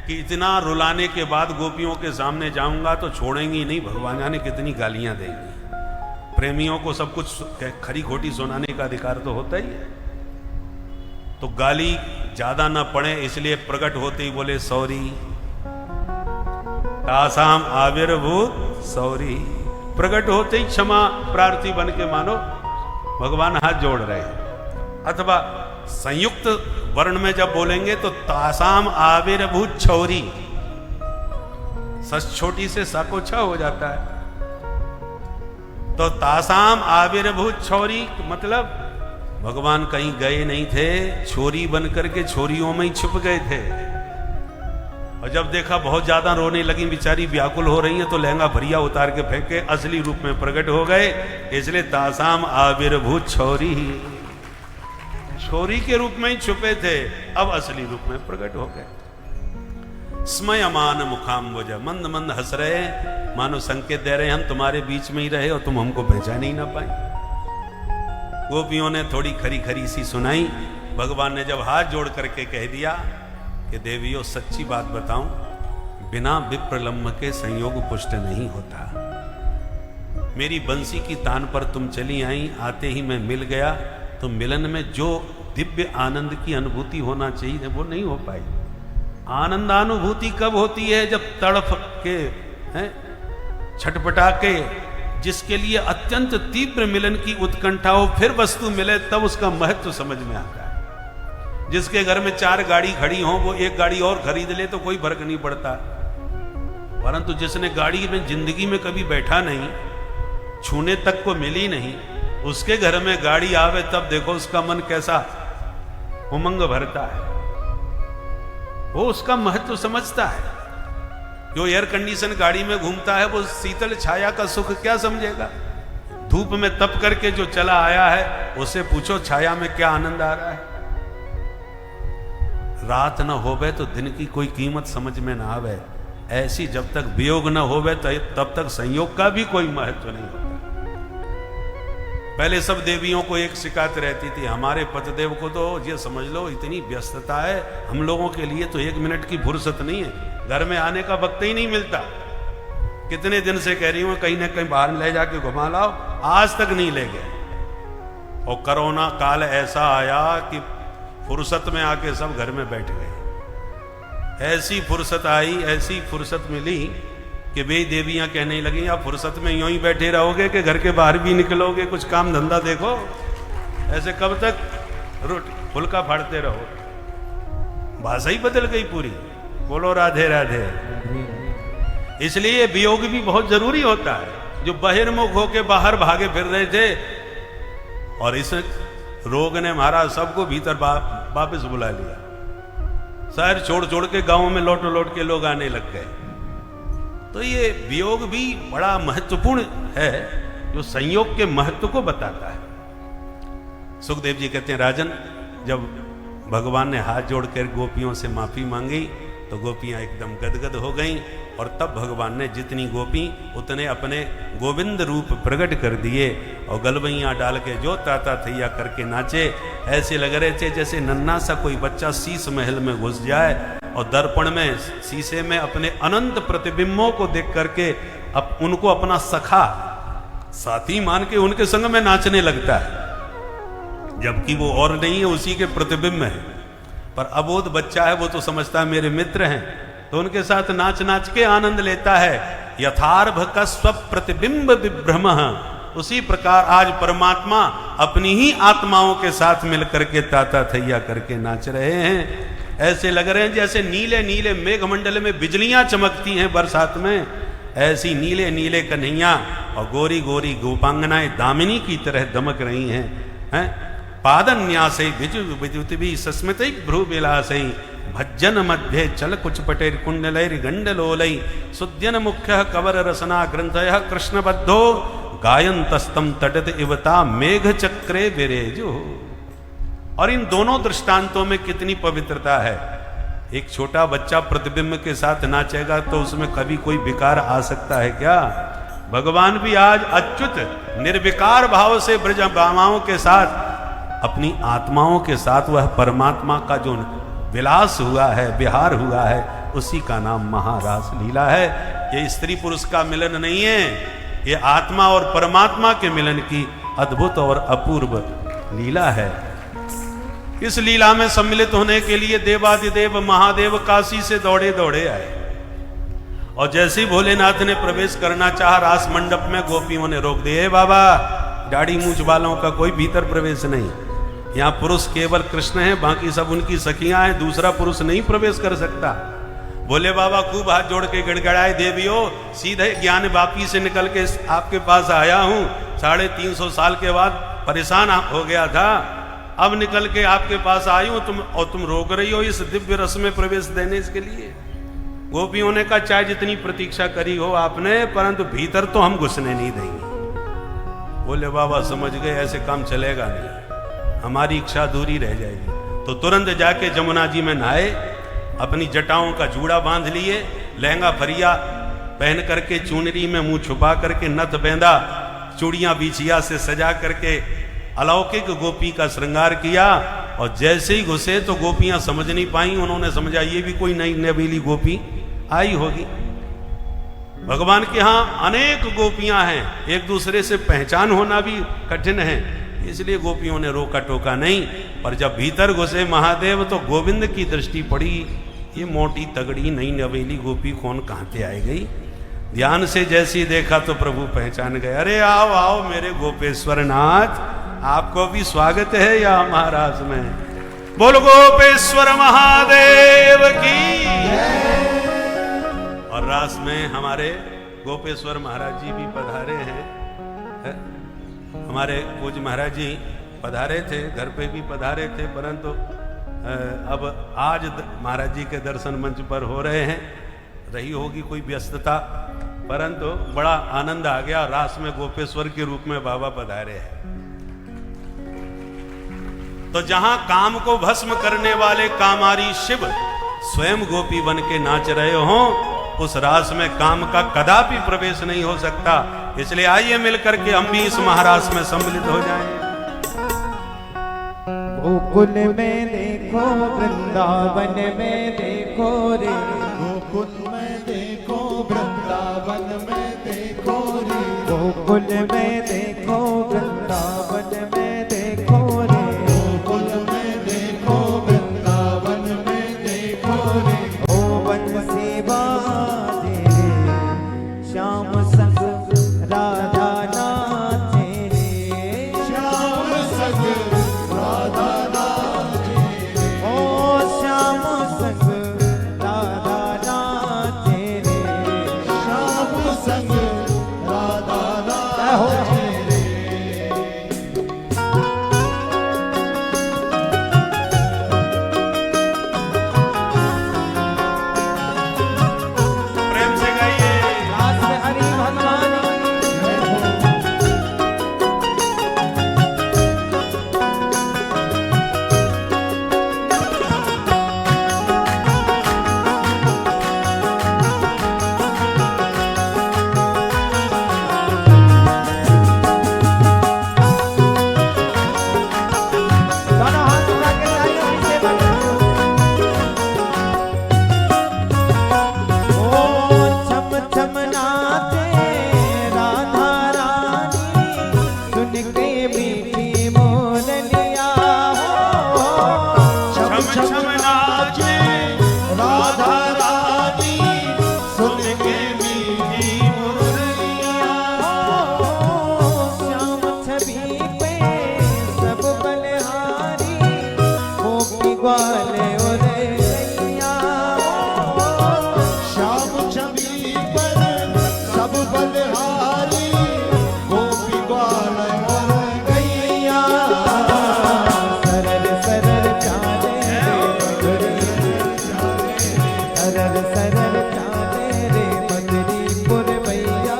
कि इतना रुलाने के बाद गोपियों के सामने जाऊंगा तो छोड़ेंगी नहीं, भगवान जाने कितनी गालियां देंगी। प्रेमियों को सब कुछ खरी खोटी सुनाने का अधिकार तो होता ही है, तो गाली ज्यादा ना पड़े इसलिए प्रकट होते ही बोले सौरी। तासाम आविर्भूत सौरी, प्रकट होते ही क्षमा प्रार्थी बन के मानो भगवान हाथ जोड़ रहे हैं। अथवा संयुक्त वर्ण में जब बोलेंगे तो तासाम आविर्भूत छौरी, सस छोटी से सा को छ हो जाता है। तो तासाम आविर्भूत छौरी मतलब भगवान कहीं गए नहीं थे, छोरी बन करके छोरियों में ही छुप गए थे। और जब देखा बहुत ज्यादा रोने लगी, बेचारी व्याकुल हो रही है, तो लहंगा भरिया उतार के फेंके, असली रूप में प्रकट हो गए। इसलिए तासाम आविर्भूत छौरी, छोरी के रूप में ही छुपे थे, अब असली रूप में प्रकट हो गए। स्मयमान मुखाम्बुज, मंद मंद हंस रहे, मानो संकेत दे रहे हम तुम्हारे बीच में ही रहे और तुम हमको पहचान ही ना पाए। गोपियों ने थोड़ी खरी खरी सी सुनाई। भगवान ने जब हाथ जोड़ करके कह दिया कि देवियों सच्ची बात बताऊं, बिना विप्रलम्ब के संयोग पुष्ट नहीं होता। मेरी बंसी की तान पर तुम चली आई, आते ही मैं मिल गया, तो मिलन में जो दिव्य आनंद की अनुभूति होना चाहिए वो नहीं हो पाई। आनंदानुभूति कब होती है? जब तड़फ के छटपटा के, जिसके लिए अत्यंत तीव्र मिलन की उत्कंठा हो, फिर वस्तु मिले तब उसका महत्व समझ में आता है। जिसके घर में 4 गाड़ी खड़ी हो, वो एक गाड़ी और खरीद ले तो कोई फर्क नहीं पड़ता, परंतु जिसने गाड़ी में जिंदगी में कभी बैठा नहीं, छूने तक को मिली नहीं, उसके घर में गाड़ी आवे तब देखो उसका मन कैसा उमंग भरता है। वो उसका महत्व समझता है। जो एयर कंडीशन गाड़ी में घूमता है वो शीतल छाया का सुख क्या समझेगा? धूप में तप करके जो चला आया है उससे पूछो छाया में क्या आनंद आ रहा है। रात न होवे तो दिन की कोई कीमत समझ में ना आवे। ऐसी जब तक वियोग न होवे तब तक संयोग का भी कोई महत्व नहीं होता। पहले सब देवियों को एक शिकायत रहती थी, हमारे पतिदेव को तो ये समझ लो इतनी व्यस्तता है, हम लोगों के लिए तो 1 मिनट की फुर्सत नहीं है, घर में आने का वक्त ही नहीं मिलता। कितने दिन से कह रही हूं कहीं ना कहीं बाहर ले जाके घुमा लाओ, आज तक नहीं ले गए। और कोरोना काल ऐसा आया कि फुर्सत में आके सब घर में बैठ गए। ऐसी फुर्सत आई, ऐसी फुर्सत मिली कि वे देवियां कहने लगी आप फुर्सत में यूं ही बैठे रहोगे कि घर के बाहर भी निकलोगे, कुछ काम धंधा देखो, ऐसे कब तक रोटी फुल्का फाड़ते रहो। भाषा ही बदल गई पूरी। बोलो राधे राधे। इसलिए वियोग भी बहुत जरूरी होता है। जो बहिर्मुख होके बाहर भागे फिर रहे थे और इस रोग ने महाराज सबको भीतर वापस बुला लिया। शहर छोड़ छोड़ के गांवों में लौट लौट के लोग आने लग गए। तो ये वियोग भी बड़ा महत्वपूर्ण है, जो संयोग के महत्व को बताता है। सुखदेव जी कहते हैं राजन, जब भगवान ने हाथ जोड़कर गोपियों से माफी मांगी तो गोपियां एकदम गदगद हो गईं, और तब भगवान ने जितनी गोपी उतने अपने गोविंद रूप प्रकट कर दिए और गलबैयां डाल के जो ताता थैया करके नाचे। ऐसे लग रहे थे जैसे नन्हा सा कोई बच्चा शीश महल में घुस जाए और दर्पण में शीशे में अपने अनंत प्रतिबिंबों को देख करके उनको अपना सखा साथी मान के उनके संग में नाचने लगता है, जबकि वो और नहीं है, उसी के प्रतिबिंब है। पर अबोध बच्चा है, वो तो समझता है मेरे मित्र हैं, तो उनके साथ नाच नाच के आनंद लेता है। यथार्भ का स्व प्रतिबिंब विभ्रम, उसी प्रकार आज परमात्मा अपनी ही आत्माओं के साथ मिलकर के ताता थैया करके नाच रहे हैं। ऐसे लग रहे हैं जैसे नीले नीले मेघमंडल में बिजलियां चमकती हैं बरसात में, ऐसी नीले नीले कन्हैया और गोरी गोरी गोपांगनाएं दामिनी की तरह दमक रही हैं। पादन्यासे विद्युत भी सस्मित भ्रू विलासई भज्जन मध्य चल कुछ पटेर कुंडलैर गंडलोलई सुद्यन मुख्य कवर रसना ग्रंथय कृष्णबद्धो गायंतस्तम तटत इवता मेघ चक्रे विरेजो। और इन दोनों दृष्टांतों में कितनी पवित्रता है। एक छोटा बच्चा प्रतिबिंब के साथ नाचेगा तो उसमें कभी कोई विकार आ सकता है क्या? भगवान भी आज अच्युत निर्विकार भाव से ब्रज बामाओं के साथ, अपनी आत्माओं के साथ वह परमात्मा का जो विलास हुआ है, विहार हुआ है, उसी का नाम महारास लीला है। ये स्त्री पुरुष का मिलन नहीं है, ये आत्मा और परमात्मा के मिलन की अद्भुत और अपूर्व लीला है। इस लीला में सम्मिलित होने के लिए देवादिदेव महादेव काशी से दौड़े दौड़े आए, और जैसे ही भोलेनाथ ने प्रवेश करना चाहा रास मंडप में, गोपियों ने रोक दिए, बाबा दाढ़ी मूछ वालों का कोई भीतर प्रवेश नहीं। यहाँ पुरुष केवल कृष्ण है, बाकी सब उनकी सखियां हैं, दूसरा पुरुष नहीं प्रवेश कर सकता। बोले बाबा खूब हाथ जोड़ के गड़गड़ाए, देवियों सीधे ज्ञान वापी से निकल के आपके पास आया हूँ। 350 साल के बाद परेशान हो गया था, अब निकल के आपके पास आई हूँ तुम रोक रही हो इस दिव्य रस में प्रवेश देने के लिए। गोपियों ने कहा चाहे जितनी प्रतीक्षा करी हो आपने, परंतु भीतर तो हम घुसने नहीं देंगे। बोले बाबा समझ गए, ऐसे काम चलेगा नहीं, हमारी इच्छा अधूरी रह जाएगी। तो तुरंत जाके जमुना जी में नहाए, अपनी जटाओं का जूड़ा बांध लिए, लहंगा फरिया पहन करके, चुनरी में मुंह छुपा करके, नथ बेंधा, चूड़ियां बिछिया से सजा करके अलौकिक गोपी का श्रृंगार किया। और जैसे ही घुसे तो गोपियां समझ नहीं पाई, उन्होंने समझा ये भी कोई नई नवेली गोपी आई होगी। भगवान के यहाँ अनेक गोपियां हैं, एक दूसरे से पहचान होना भी कठिन है, इसलिए गोपियों ने रोका टोका नहीं। पर जब भीतर घुसे महादेव तो गोविंद की दृष्टि पड़ी, ये मोटी तगड़ी नई नवेली गोपी कौन कहाँ से आई गई। ध्यान से जैसी देखा तो प्रभु पहचान गए, अरे आओ आओ मेरे गोपेश्वर नाथ, आपको भी स्वागत है या महाराज में। बोल गोपेश्वर महादेव की। और रास में हमारे गोपेश्वर महाराज जी भी पधारे हैं। हमारे पूज्य महाराज जी पधारे थे, घर पे भी पधारे थे, परंतु अब आज महाराज जी के दर्शन मंच पर हो रहे हैं। रही होगी कोई व्यस्तता, परंतु बड़ा आनंद आ गया। रास में गोपेश्वर के रूप में बाबा पधारे हैं। तो जहां काम को भस्म करने वाले कामारी शिव स्वयं गोपी बन के नाच रहे हों, उस रास में काम का कदापि प्रवेश नहीं हो सकता। इसलिए आइए मिलकर के हम भी इस महारास में सम्मिलित हो जाएं। गोकुल में देखो, वृंदावन में देखो रे, गोकुल में देखो, वृंदावन में देखो रे, गोकुल में देखो, वृंदावन में देखो रे, गोकुल में देखो, वृंदावन में देखो रे। ओ बंसी बाजे रे, श्याम संग राधा नाचे रे, श्याम संग राधा नाचे रे, ओ श्याम संग राधा नाचे रे, श्याम संग राधा नाचे रे। प्रेम से गाइए। रास में हरि भगवान दोनों हाथ उठा के तालियों की सेवा करो। ओ छम छम नाचे राधा रानी, सुन के मीठी मोरलिया हो। छम छम नाचे राधा रानी, सुन के मीठी मुरलियां। श्याम छवि पे सब बलिहारी, गोपी ग्वाल और गैया हो। श्याम छवि पर सब बलिहारी, गोपी ग्वाल और गैया। सरल सरल चाले रे मधुरी, सरल सरल चाले रे मधुरी पुरवैया,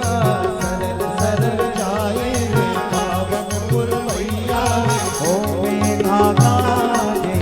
सरल सरल जाए रे पावन पुरवैया रे। ओ मेघा गाजे,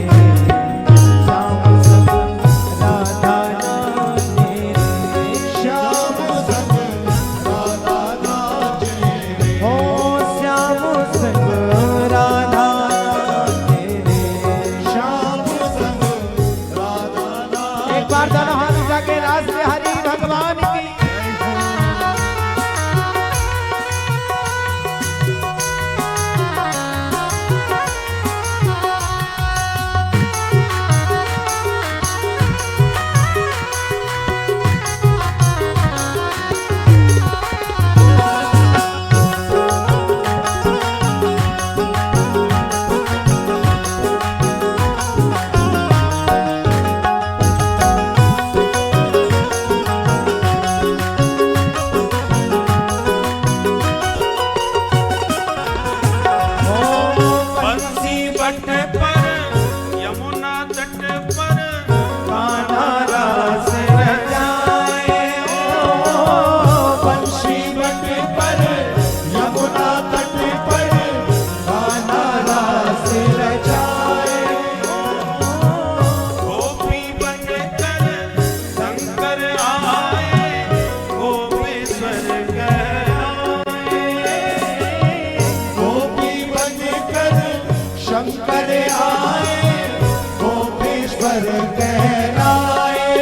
स्वर कहलाए।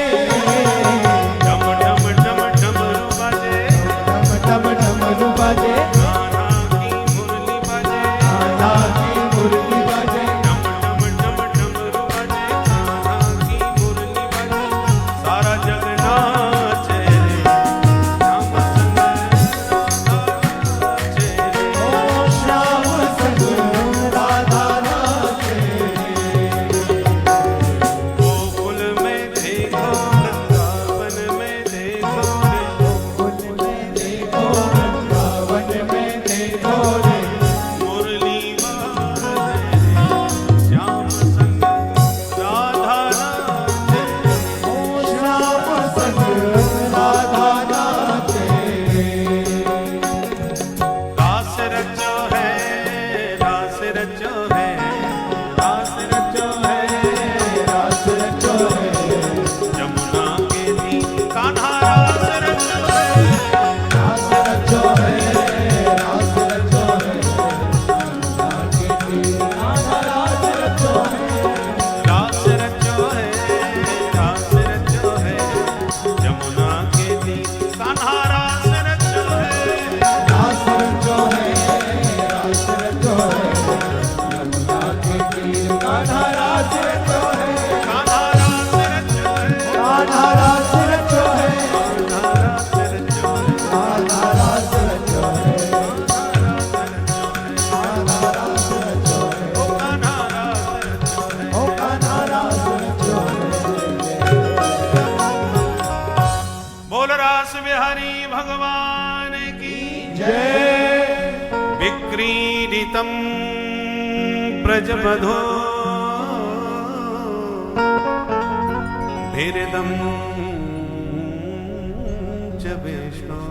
डम डम डम डमरू बाजे, डम डम डमरू बाजे, कान्हा की मुरली बाजे, कान्हा की मुरली बाजे, डम डम डम डमरू बाजे, कान्हा की मुरली बाजे, सारा जग नाचे रे, श्याम संग नाचे रे। ओ श्याम संग राधा नाचे। गोकुल में देखो, वृंदावन में देखो रे, कुल में देखो, वृंदावन में देखो रे, मुरली बाजे रे, श्याम संग राधा नाचे रे। ओ श्याम संग राधा नाचे। रास रचो है, रास रचो है, रास रचो है, रास रचो है, जमुना के तीर कान्हा रास रचो है, रास रचो है, रास रचो है, कान्हा के तीर कान्हा रास रचो है, रास रचो है, रास रचो है, जमुना के तीर कान्हा रास रचो है, रास रचो है, रास रचो है, यमुना के तीर कान्हा रास रचो है, कान्हा रास रचो है, कान्हा रास रचो है, कान्हा रास रचो है, कान्हा रास रचो है, कान्हा रास रचो है, कान्हा रास रचो है, ओ कान्हा रास रचो है। ओ कान्हा रास रचो है। बोल रास बिहारी भगवान की जय विक्रीडितम प्रजमधो धीरदम च विष्णु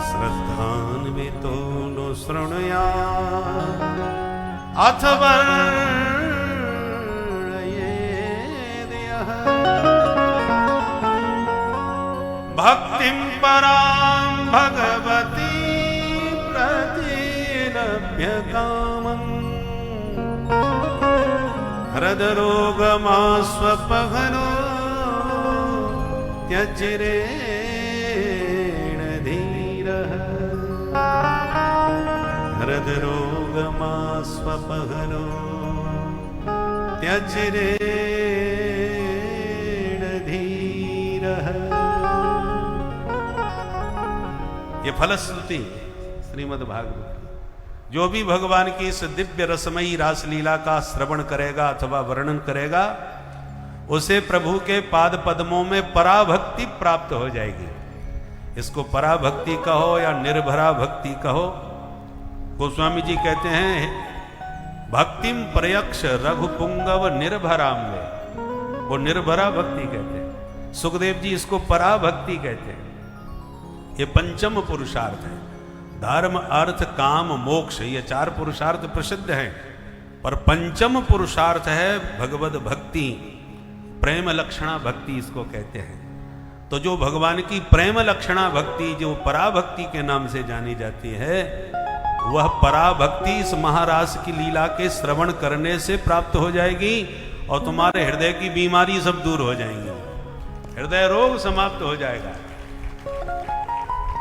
श्रद्धान्वितो नो शृणुया अथ वर्णयेद्यः भक्तिं परां भगवती प्रतिलभ्य कामम् हृदरोगमास्वपहनो त्यजिरेण धीरः हृदरोगमास्वपहनो त्यजिरेण धीरः। ये फलश्रुति श्रीमद् भागवत, जो भी भगवान की इस दिव्य रसमयी रासलीला का श्रवण करेगा अथवा वर्णन करेगा, उसे प्रभु के पाद पद्मों में पराभक्ति प्राप्त हो जाएगी। इसको पराभक्ति कहो या निर्भरा भक्ति कहो। गोस्वामी जी कहते हैं, भक्तिम प्रयक्ष रघुपुंगव निर्भराम में, वो निर्भरा भक्ति कहते हैं। सुखदेव जी इसको पराभक्ति कहते हैं। ये पंचम पुरुषार्थ है। धर्म अर्थ काम मोक्ष, ये चार पुरुषार्थ प्रसिद्ध हैं, पर पंचम पुरुषार्थ है भगवद भक्ति, प्रेम लक्षणा भक्ति इसको कहते हैं। तो जो भगवान की प्रेम लक्षणा भक्ति, जो पराभक्ति के नाम से जानी जाती है, वह पराभक्ति इस महारास की लीला के श्रवण करने से प्राप्त हो जाएगी और तुम्हारे हृदय की बीमारी सब दूर हो जाएंगी, हृदय रोग समाप्त हो जाएगा।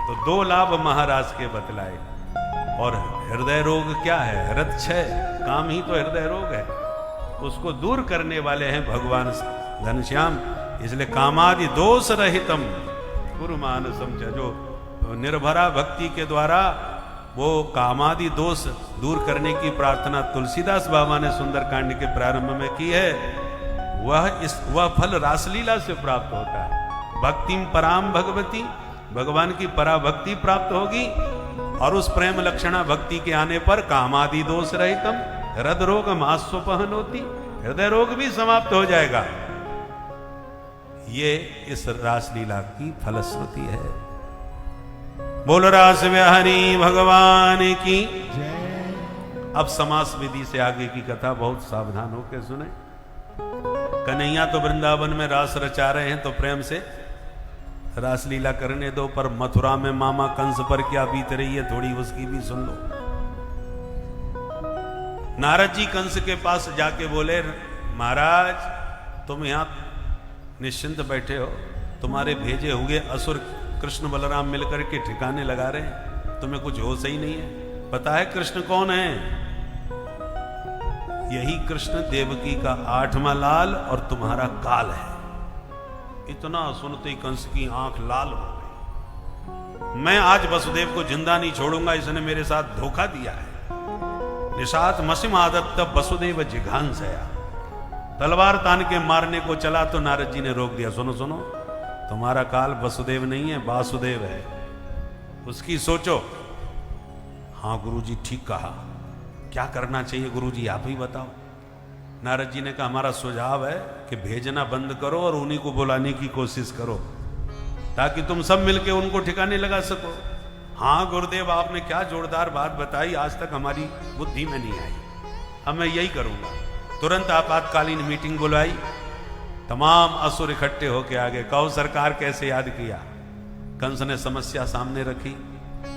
तो दो लाभ महाराज के बतलाए। और हृदय रोग क्या है? हृदय काम ही तो हृदय रोग है, उसको दूर करने वाले हैं भगवान घनश्याम। इसलिए कामादि दोष रहितम गुरु मान समझ, जो निर्भरा भक्ति के द्वारा वो कामादि दोष दूर करने की प्रार्थना तुलसीदास बाबा ने सुंदरकांड के प्रारंभ में की है, वह फल रासलीला से प्राप्त होता है। भक्तिम पराम भगवती, भगवान की पराभक्ति प्राप्त होगी और उस प्रेम लक्षणा भक्ति के आने पर कामादि दोष रहितम हृदय रोग मास्वपहन होती, हृदय रोग भी समाप्त हो जाएगा। ये इस रासलीला की फलश्रुति है। बोल रास बिहारी भगवान की। अब समास विधि से आगे की कथा बहुत सावधान होकर सुने। कन्हैया तो वृंदावन में रास रचा रहे हैं, तो प्रेम से रासलीला करने दो, पर मथुरा में मामा कंस पर क्या बीत रही है थोड़ी उसकी भी सुन लो। नारद जी कंस के पास जाके बोले, महाराज तुम यहाँ निश्चिंत बैठे हो, तुम्हारे भेजे हुए असुर कृष्ण बलराम मिलकर के ठिकाने लगा रहे हैं, तुम्हें कुछ होश ही नहीं है। पता है कृष्ण कौन है? यही कृष्ण देवकी का 8वां लाल और तुम्हारा काल है। इतना सुनते ही कंस की आंख लाल हो गई। मैं आज वसुदेव को जिंदा नहीं छोड़ूंगा, इसने मेरे साथ धोखा दिया है। निशात मसिम आदत्त वसुदेव जिघांसया, तलवार तान के मारने को चला तो नारद जी ने रोक दिया। सुनो सुनो, तुम्हारा काल वसुदेव नहीं है, वासुदेव है, उसकी सोचो। हाँ गुरुजी ठीक कहा, क्या करना चाहिए गुरुजी आप ही बताओ। नारद जी ने कहा हमारा सुझाव है कि भेजना बंद करो और उन्हीं को बुलाने की कोशिश करो, ताकि तुम सब मिलके उनको ठिकाने लगा सको। हाँ गुरुदेव आपने क्या जोरदार बात बताई, आज तक हमारी बुद्धि में नहीं आई, अब मैं यही करूंगा। तुरंत आपातकालीन मीटिंग बुलाई, तमाम असुर इकट्ठे होके आ गए। कहो सरकार कैसे याद किया? कंस ने समस्या सामने रखी,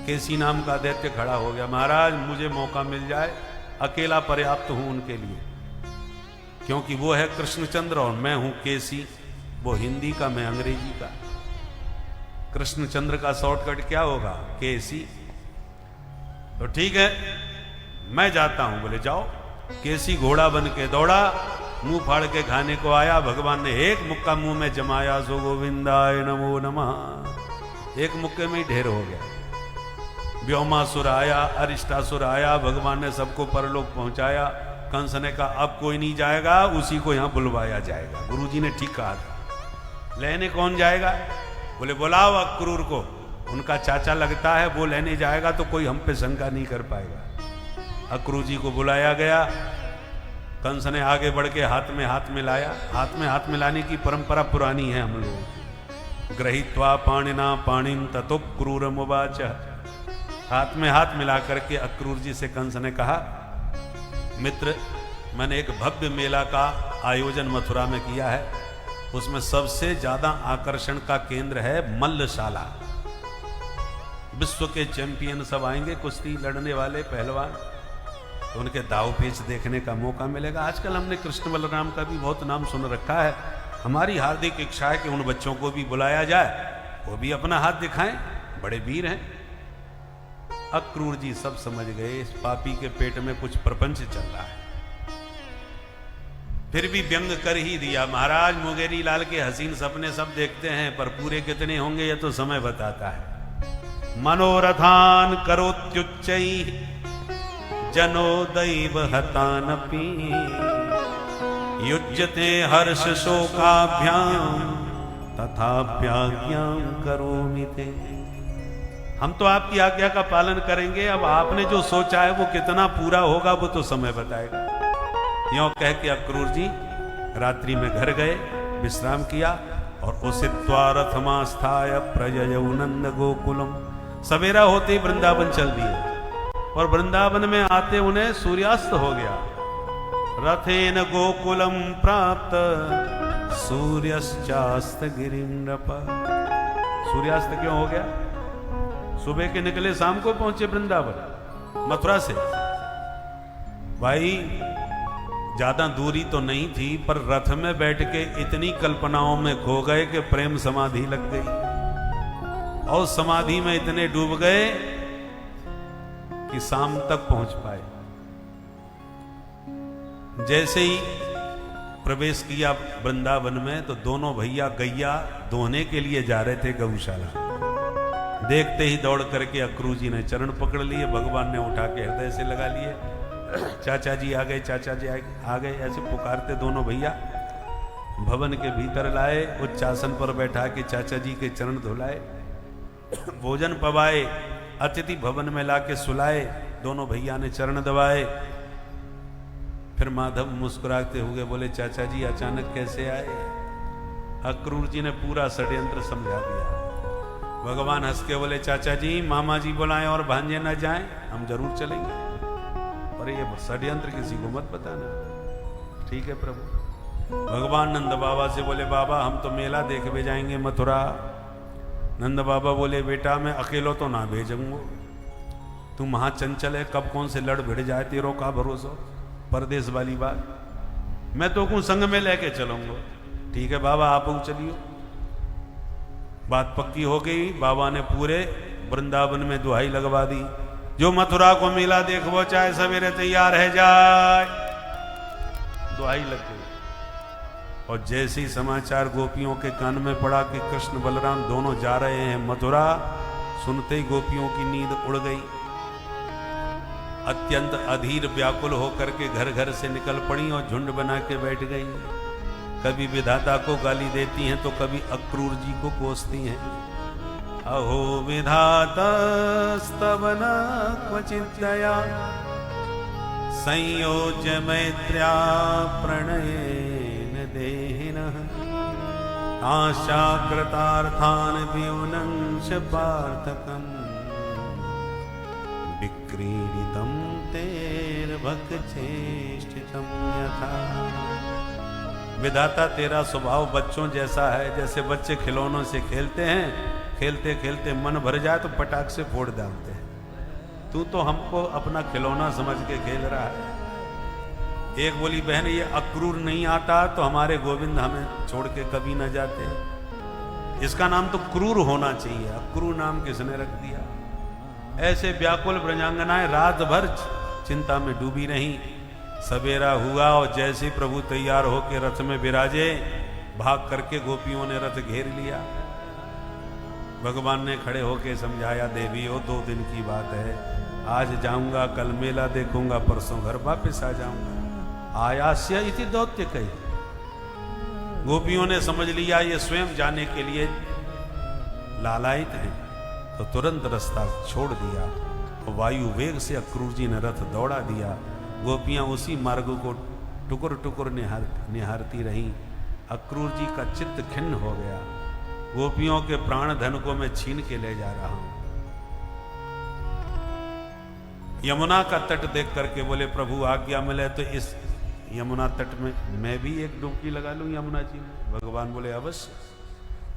केसी नाम का दैत्य खड़ा हो गया। महाराज मुझे मौका मिल जाए, अकेला पर्याप्त हूं उनके लिए, क्योंकि वो है कृष्णचंद्र और मैं हूं केसी, वो हिंदी का मैं अंग्रेजी का। कृष्णचंद्र का शॉर्टकट क्या होगा? केसी। तो ठीक है मैं जाता हूं। बोले जाओ। केसी घोड़ा बन के दौड़ा, मुंह फाड़ के खाने को आया। भगवान ने एक मुक्का मुंह में जमाया, सो गोविंदाय नमो नमः, एक मुक्के में ही ढेर हो गया। व्योमासुर आया, अरिष्टासुर आया, भगवान ने सबको परलोक पहुंचाया। कंस ने कहा अब कोई नहीं जाएगा, उसी को यहां बुलवाया जाएगा। गुरुजी ने ठीक कहा था। लेने कौन जाएगा? बोले बुलाओ अक्रूर को, उनका चाचा लगता है, वो लेने जाएगा तो कोई हम पे शंका नहीं कर पाएगा। अक्रूर जी को बुलाया गया। कंस ने आगे बढ़ के हाथ में हाथ मिलाया। हाथ में हाथ मिलाने की परंपरा पुरानी है हम लोग। गृहीत्वा पाणिना पाणिम ततो क्रूरमुवाच, हाथ में हाथ मिला करके अक्रूर जी से कंस ने कहा, मित्र मैंने एक भव्य मेला का आयोजन मथुरा में किया है, उसमें सबसे ज्यादा आकर्षण का केंद्र है मल्लशाला। विश्व के चैंपियन सब आएंगे, कुश्ती लड़ने वाले पहलवान, तो उनके दाव पेच देखने का मौका मिलेगा। आजकल हमने कृष्ण बलराम का भी बहुत नाम सुन रखा है। हमारी हार्दिक इच्छा है कि उन बच्चों को भी बुलाया जाए, वो भी अपना हाथ दिखाएं, बड़े वीर हैं। अक्रूर जी सब समझ गए इस पापी के पेट में कुछ प्रपंच चल रहा है, फिर भी व्यंग कर ही दिया। महाराज मुंगेरी लाल के हसीन सपने सब देखते हैं, पर पूरे कितने होंगे ये तो समय बताता है। मनोरथान करोत्युच्चैः जनो दैव हतानपि, युज्यते हर्ष शोकाभ्याम तथाप्याज्ञां करोमि ते। हम तो आपकी आज्ञा का पालन करेंगे, अब आपने जो सोचा है वो कितना पूरा होगा वो तो समय बताएगा। यों कह के अक्रूर जी रात्रि में घर गए, विश्राम किया और उसित्वा रथमास्थाय प्रययौ नंद गोकुलम। सवेरा होते ही वृंदावन चल दिए और वृंदावन में आते उन्हें सूर्यास्त हो गया। रथेन गोकुलम प्राप्त सूर्यश्चास्त गिरिं नृप। सूर्यास्त क्यों हो गया? सुबह के निकले शाम को पहुंचे वृंदावन मथुरा से। भाई ज्यादा दूरी तो नहीं थी, पर रथ में बैठ के इतनी कल्पनाओं में खो गए कि प्रेम समाधि लग गई और समाधि में इतने डूब गए कि शाम तक पहुंच पाए। जैसे ही प्रवेश किया वृंदावन में तो दोनों भैया गैया दोहने के लिए जा रहे थे गौशाला। देखते ही दौड़ करके अक्रूर जी ने चरण पकड़ लिए, भगवान ने उठा के हृदय से लगा लिए। चाचा जी आ गए, चाचा जी आ गए, ऐसे पुकारते दोनों भैया भवन के भीतर लाए, उच्चासन पर बैठा के चाचा जी के चरण धुलाए, भोजन पवाए, अतिथि भवन में लाके सुलाए, दोनों भैया ने चरण दबाए। फिर माधव मुस्कुराते हुए बोले चाचा जी अचानक कैसे आए? अक्रूर जी ने पूरा षड्यंत्र समझा दिया। भगवान हंस के बोले चाचा जी मामा जी बुलाएं और भांजे न जाएं, हम जरूर चलेंगे, और ये षड्यंत्र किसी को मत बताना। ठीक है प्रभु। भगवान नंद बाबा से बोले बाबा हम तो मेला देखने जाएंगे मथुरा। नंद बाबा बोले बेटा मैं अकेलो तो ना भेजूंगा, तू महाचंचल है, कब कौन से लड़ भिड़ जाए तेरो का भरोसा। परदेश वाली बात, मैं तो को संग में लेके चलूंगा। ठीक है बाबा आप चलियो। बात पक्की हो गई। बाबा ने पूरे वृंदावन में दुहाई लगवा दी, जो मथुरा को मिला देखो चाहे सवेरे तैयार है जाए। दुहाई लग गई। और जैसे ही समाचार गोपियों के कान में पड़ा कि कृष्ण बलराम दोनों जा रहे हैं मथुरा, सुनते ही गोपियों की नींद उड़ गई। अत्यंत अधीर व्याकुल होकर के घर घर से निकल पड़ी और झुंड बना के बैठ गई। कभी विधाता को गाली देती हैं तो कभी अक्रूर जी को कोसती हैं। अहो विधाता स्तवन क्वचित दया, संयोज्य मैत्र्या प्रणयेन देहिनः, आशाकृतार्थान व्युनंश पार्थकम्, विक्रीडितं तेर्भक्षेष्टितं यथा। विधाता तेरा स्वभाव बच्चों जैसा है, जैसे बच्चे खिलौनों से खेलते हैं, खेलते खेलते मन भर जाए तो पटाख से फोड़ डालते हैं। तू तो हमको अपना खिलौना समझ के खेल रहा है। एक बोली बहन ये अक्रूर नहीं आता तो हमारे गोविंद हमें छोड़ के कभी न जाते। इसका नाम तो क्रूर होना चाहिए, अक्रूर नाम किसने रख दिया। ऐसे व्याकुल ब्रजांगनाएं रात भर चिंता में डूबी रहीं। सवेरा हुआ और जैसे प्रभु तैयार होकर रथ में विराजे, भाग करके गोपियों ने रथ घेर लिया। भगवान ने खड़े होकर समझाया, देवियों 2 दिन की बात है, आज जाऊंगा, कल मेला देखूंगा, परसों घर वापस आ जाऊंगा। आयास्य इति दौत्य कही। गोपियों ने समझ लिया ये स्वयं जाने के लिए लालायित हैं, तो तुरंत रास्ता छोड़ दिया और वायु वेग से अक्रूर जी ने रथ दौड़ा दिया। गोपियां उसी मार्ग को टुकुर टुकुर निहारती रहीं। अक्रूर जी का चित्त खिन्न हो गया। गोपियों के प्राण धन को मैं छीन के ले जा रहा हूं। यमुना का तट देख करके बोले प्रभु आज्ञा मिले तो इस यमुना तट में मैं भी एक डुबकी लगा लूं यमुना जी में। भगवान बोले अवश्य।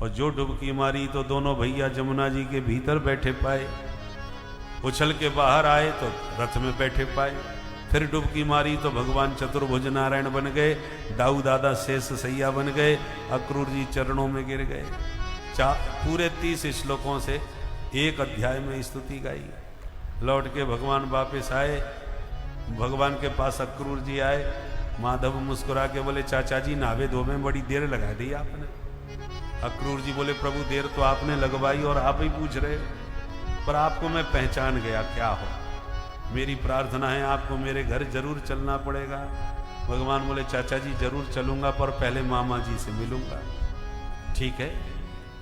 और जो डुबकी मारी तो दोनों भैया जमुना जी के भीतर बैठे पाए, उछल के बाहर आए तो रथ में बैठे पाए। फिर डुबकी मारी तो भगवान चतुर्भुज नारायण बन गए, दाऊ दादा शेष सैया बन गए, अक्रूर जी चरणों में गिर गए। पूरे 30 श्लोकों से एक अध्याय में स्तुति गाई। लौट के भगवान वापस आए। भगवान के पास अक्रूर जी आए। माधव मुस्कुरा के बोले चाचा जी नावे धोवे में बड़ी देर लगा दी आपने। अक्रूर जी बोले प्रभु देर तो आपने लगवाई और आप ही पूछ रहे, पर आपको मैं पहचान गया, क्या हो। मेरी प्रार्थना है आपको मेरे घर जरूर चलना पड़ेगा। भगवान बोले चाचा जी जरूर चलूंगा, पर पहले मामा जी से मिलूंगा। ठीक है,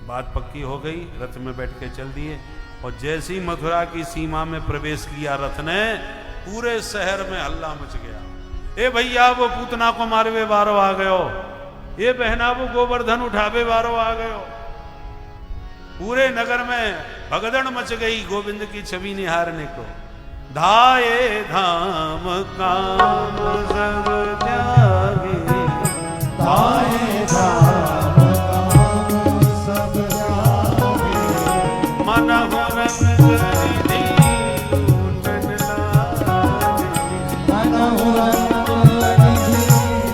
बात पक्की हो गई। रथ में बैठ के चल दिए और जैसे ही मथुरा की सीमा में प्रवेश किया रथ ने, पूरे शहर में हल्ला मच गया। ए भैया वो पूतना को मारवे बारो आ गयो, ये बहना वो गोवर्धन उठावे बारो आ गयो। पूरे नगर में भगदड़ मच गई गोविंद की छवि निहारने को। धाये धाम काम सब त्यागे, धाये धाम काम सब त्यागे, मनहु रंग रिधि लूटन लागे, मनहु रंग रिधि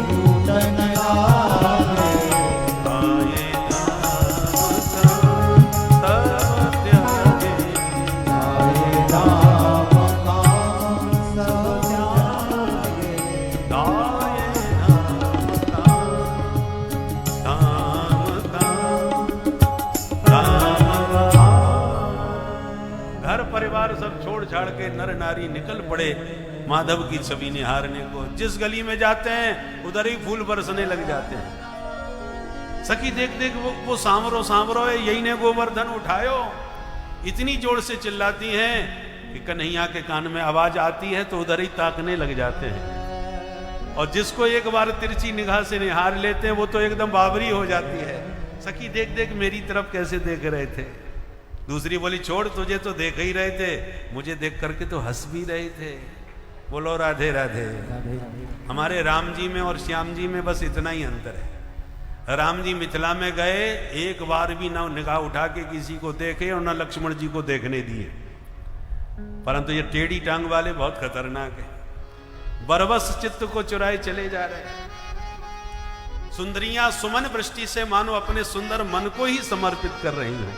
लूटन लागे। धाये धाम सब त्यागे, धाये धाम काम सब त्यागे, धाये घर परिवार सब छोड़ छाड़ के नर नारी निकल पड़े माधव की छवि निहारने को। जिस गली में जाते हैं उधर ही फूल बरसने लग जाते हैं। सखी देख देख वो सांवरो सांवरो है, यही ने गोवर्धन उठायो। इतनी जोर से चिल्लाती हैं कि कन्हैया के कान में आवाज आती है तो उधर ही ताकने लग जाते हैं। और जिसको एक बार तिरछी निगाह से निहार लेते हैं वो तो एकदम बावरी हो जाती है। सखी देख देख मेरी तरफ कैसे देख रहे थे। दूसरी बोली छोड़, तुझे तो देख ही रहे थे, मुझे देख करके तो हंस भी रहे थे। बोलो राधे राधे। हमारे राम जी में और श्याम जी में बस इतना ही अंतर है। राम जी मिथिला में गए, एक बार भी ना निगाह उठा के किसी को देखे और ना लक्ष्मण जी को देखने दिए। परंतु ये टेढ़ी टांग वाले बहुत खतरनाक है। बरबस चित्त को चुराए चले जा रहे हैं। सुंदरियां सुमन वृष्टि से मानो अपने सुंदर मन को ही समर्पित कर रही हैं।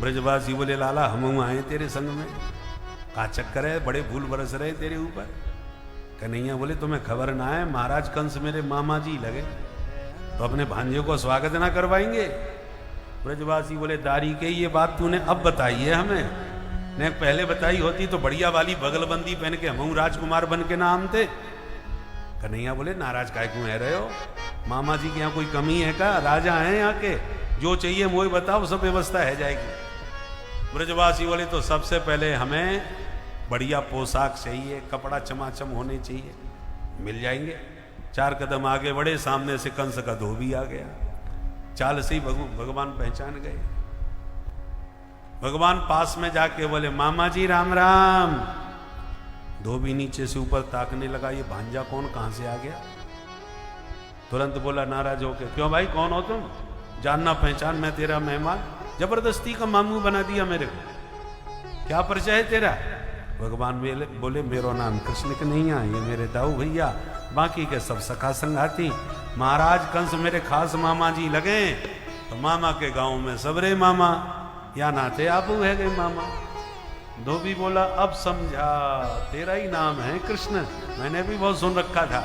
ब्रजवासी बोले लाला हम आए तेरे संग में, का चक्कर है, बड़े फूल बरस रहे तेरे ऊपर। कन्हैया बोले तुम्हें खबर ना है, महाराज कंस मेरे मामा जी लगे, तो अपने भांजे को स्वागत ना करवाएंगे। ब्रजवासी बोले दारी के ये बात तूने अब बताई है हमें, ने पहले बताई होती तो बढ़िया वाली बगलबंदी पहन के हम राजकुमार बन के नाम थे। कन्हैया बोले नाराज काय क्यों है रहे हो, मामा जी के यहाँ कोई कमी है का, राजा हैं यहाँ के, जो चाहिए वो ही बताओ, सब व्यवस्था है जाएगी। ब्रजवासी बोले तो सबसे पहले हमें बढ़िया पोशाक चाहिए, कपड़ा चमाचम होने चाहिए, मिल जाएंगे। 4 कदम आगे बढ़े, सामने से कंस का धोबी आ गया। चाल से ही भगवान पहचान गए। भगवान पास में जाके बोले मामा जी राम राम। धोबी नीचे से ऊपर ताकने लगा, ये भांजा कौन, कहां से आ गया। तुरंत बोला नाराज होके, क्यों भाई कौन हो तुम, जानना पहचान, मैं तेरा मेहमान, जबरदस्ती का मामू बना दिया मेरे को, क्या परिचय है तेरा। भगवान बोले मेरो नाम कृष्ण कन्हैया, ये मेरे दाऊ भैया, बाकी के सब सखा संगाती। महाराज कंस मेरे खास मामा जी लगे, तो मामा के गांव में सबरे मामा, या नाते आप है गए मामा। धोबी बोला अब समझा, तेरा ही नाम है कृष्ण, मैंने भी बहुत सुन रखा था।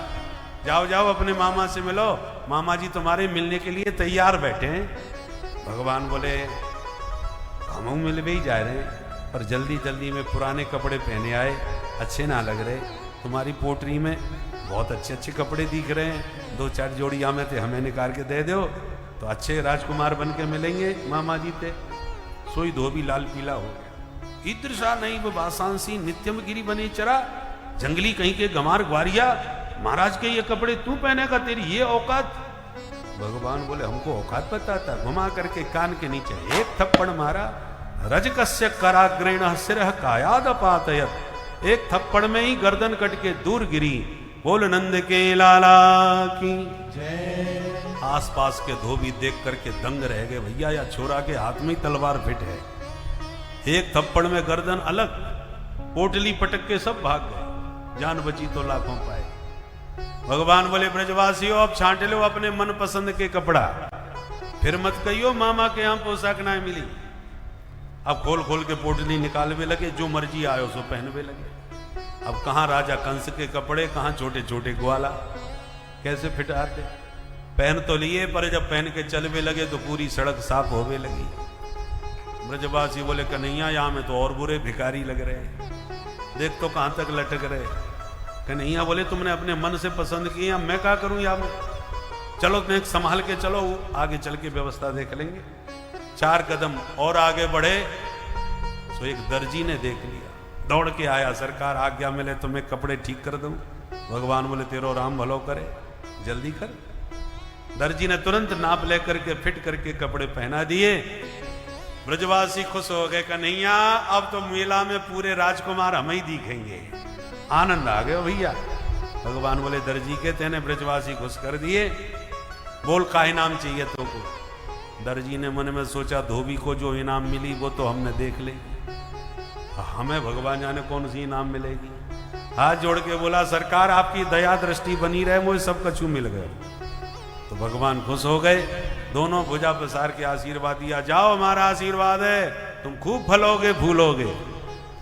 जाओ जाओ अपने मामा से मिलो, मामा जी तुम्हारे मिलने के लिए तैयार बैठे हैं। भगवान बोले हम मिल भी जा रहे हैं, पर जल्दी जल्दी में पुराने कपड़े पहने आए, अच्छे ना लग रहे, तुम्हारी पोटरी में बहुत अच्छे अच्छे कपड़े दिख रहे हैं, 2-4 जोड़ी आमे थे हमें निकाल के दे दो, तो अच्छे राजकुमार बन के मिलेंगे मामा जी थे। सोई धोबी लाल पीला हो गया। ईदृशा नहीं वो बासांसी नित्यम गिरी बनी चरा, जंगली कहीं के गमार ग्वारिया, महाराज के ये कपड़े तू पहनेगा, तेरी ये औकात। भगवान बोले हमको औकात बताता, घुमा करके कान के नीचे एक थप्पड़ मारा। रजकस्य कराग्रेण सिरह कायाद पातयत, एक थप्पड़ में ही गर्दन कट के दूर गिरी। बोल नंद के लाला की जय। आसपास के धोबी देख करके दंग रह गए, भैया या छोरा के हाथ में ही तलवार फिट है, एक थप्पड़ में गर्दन अलग, पोटली पटक के सब भाग गए, जान बची तो लाखों पाए। भगवान बोले ब्रजवासियों अब छांट लो अपने मन पसंद के कपड़ा, फिर मत कहियो मामा के यहाँ पोशाक ना मिली। अब खोल खोल के पोटली निकालवे लगे, जो मर्जी आयो सो पहनवे लगे। अब कहाँ राजा कंस के कपड़े, कहाँ छोटे छोटे ग्वाला, कैसे फिट आते। पहन तो लिए, पर जब पहन के चलवे लगे तो पूरी सड़क साफ होवे लगी। ब्रजवासी बोले कन्हैया यहाँ में तो और बुरे भिखारी लग रहे, देख तो कहाँ तक लटक रहे। कन्हैया बोले तुमने अपने मन से पसंद किया, मैं क्या करूं यहाँ में, चलो तुम्हें संभाल के चलो, आगे चल के व्यवस्था देख लेंगे। 4 कदम और आगे बढ़े तो एक दर्जी ने देख लिया, दौड़ के आया, सरकार आज्ञा मिले तो मैं कपड़े ठीक कर दूं। भगवान बोले तेरो राम भलो करे, जल्दी कर। दर्जी ने तुरंत नाप लेकर के फिट करके कपड़े पहना दिए। ब्रजवासी खुश हो गए, कन्हैया अब तो मेला में पूरे राजकुमार हम ही दिखेंगे, आनंद आ गया भैया। भगवान बोले दर्जी के तेने ब्रजवासी खुश कर दिए, बोल का इनाम चाहिए तुमको। दर्जी ने मन में सोचा धोबी को जो इनाम मिली वो तो हमने देख ली, हमें भगवान जाने कौन सी इनाम मिलेगी। हाथ जोड़ के बोला सरकार आपकी दया दृष्टि बनी रहे, मुझे सब कछु मिल गए। तो भगवान खुश हो गए, दोनों भुजा पसार के आशीर्वाद दिया, जाओ हमारा आशीर्वाद है, तुम खूब फलोगे फूलोगे।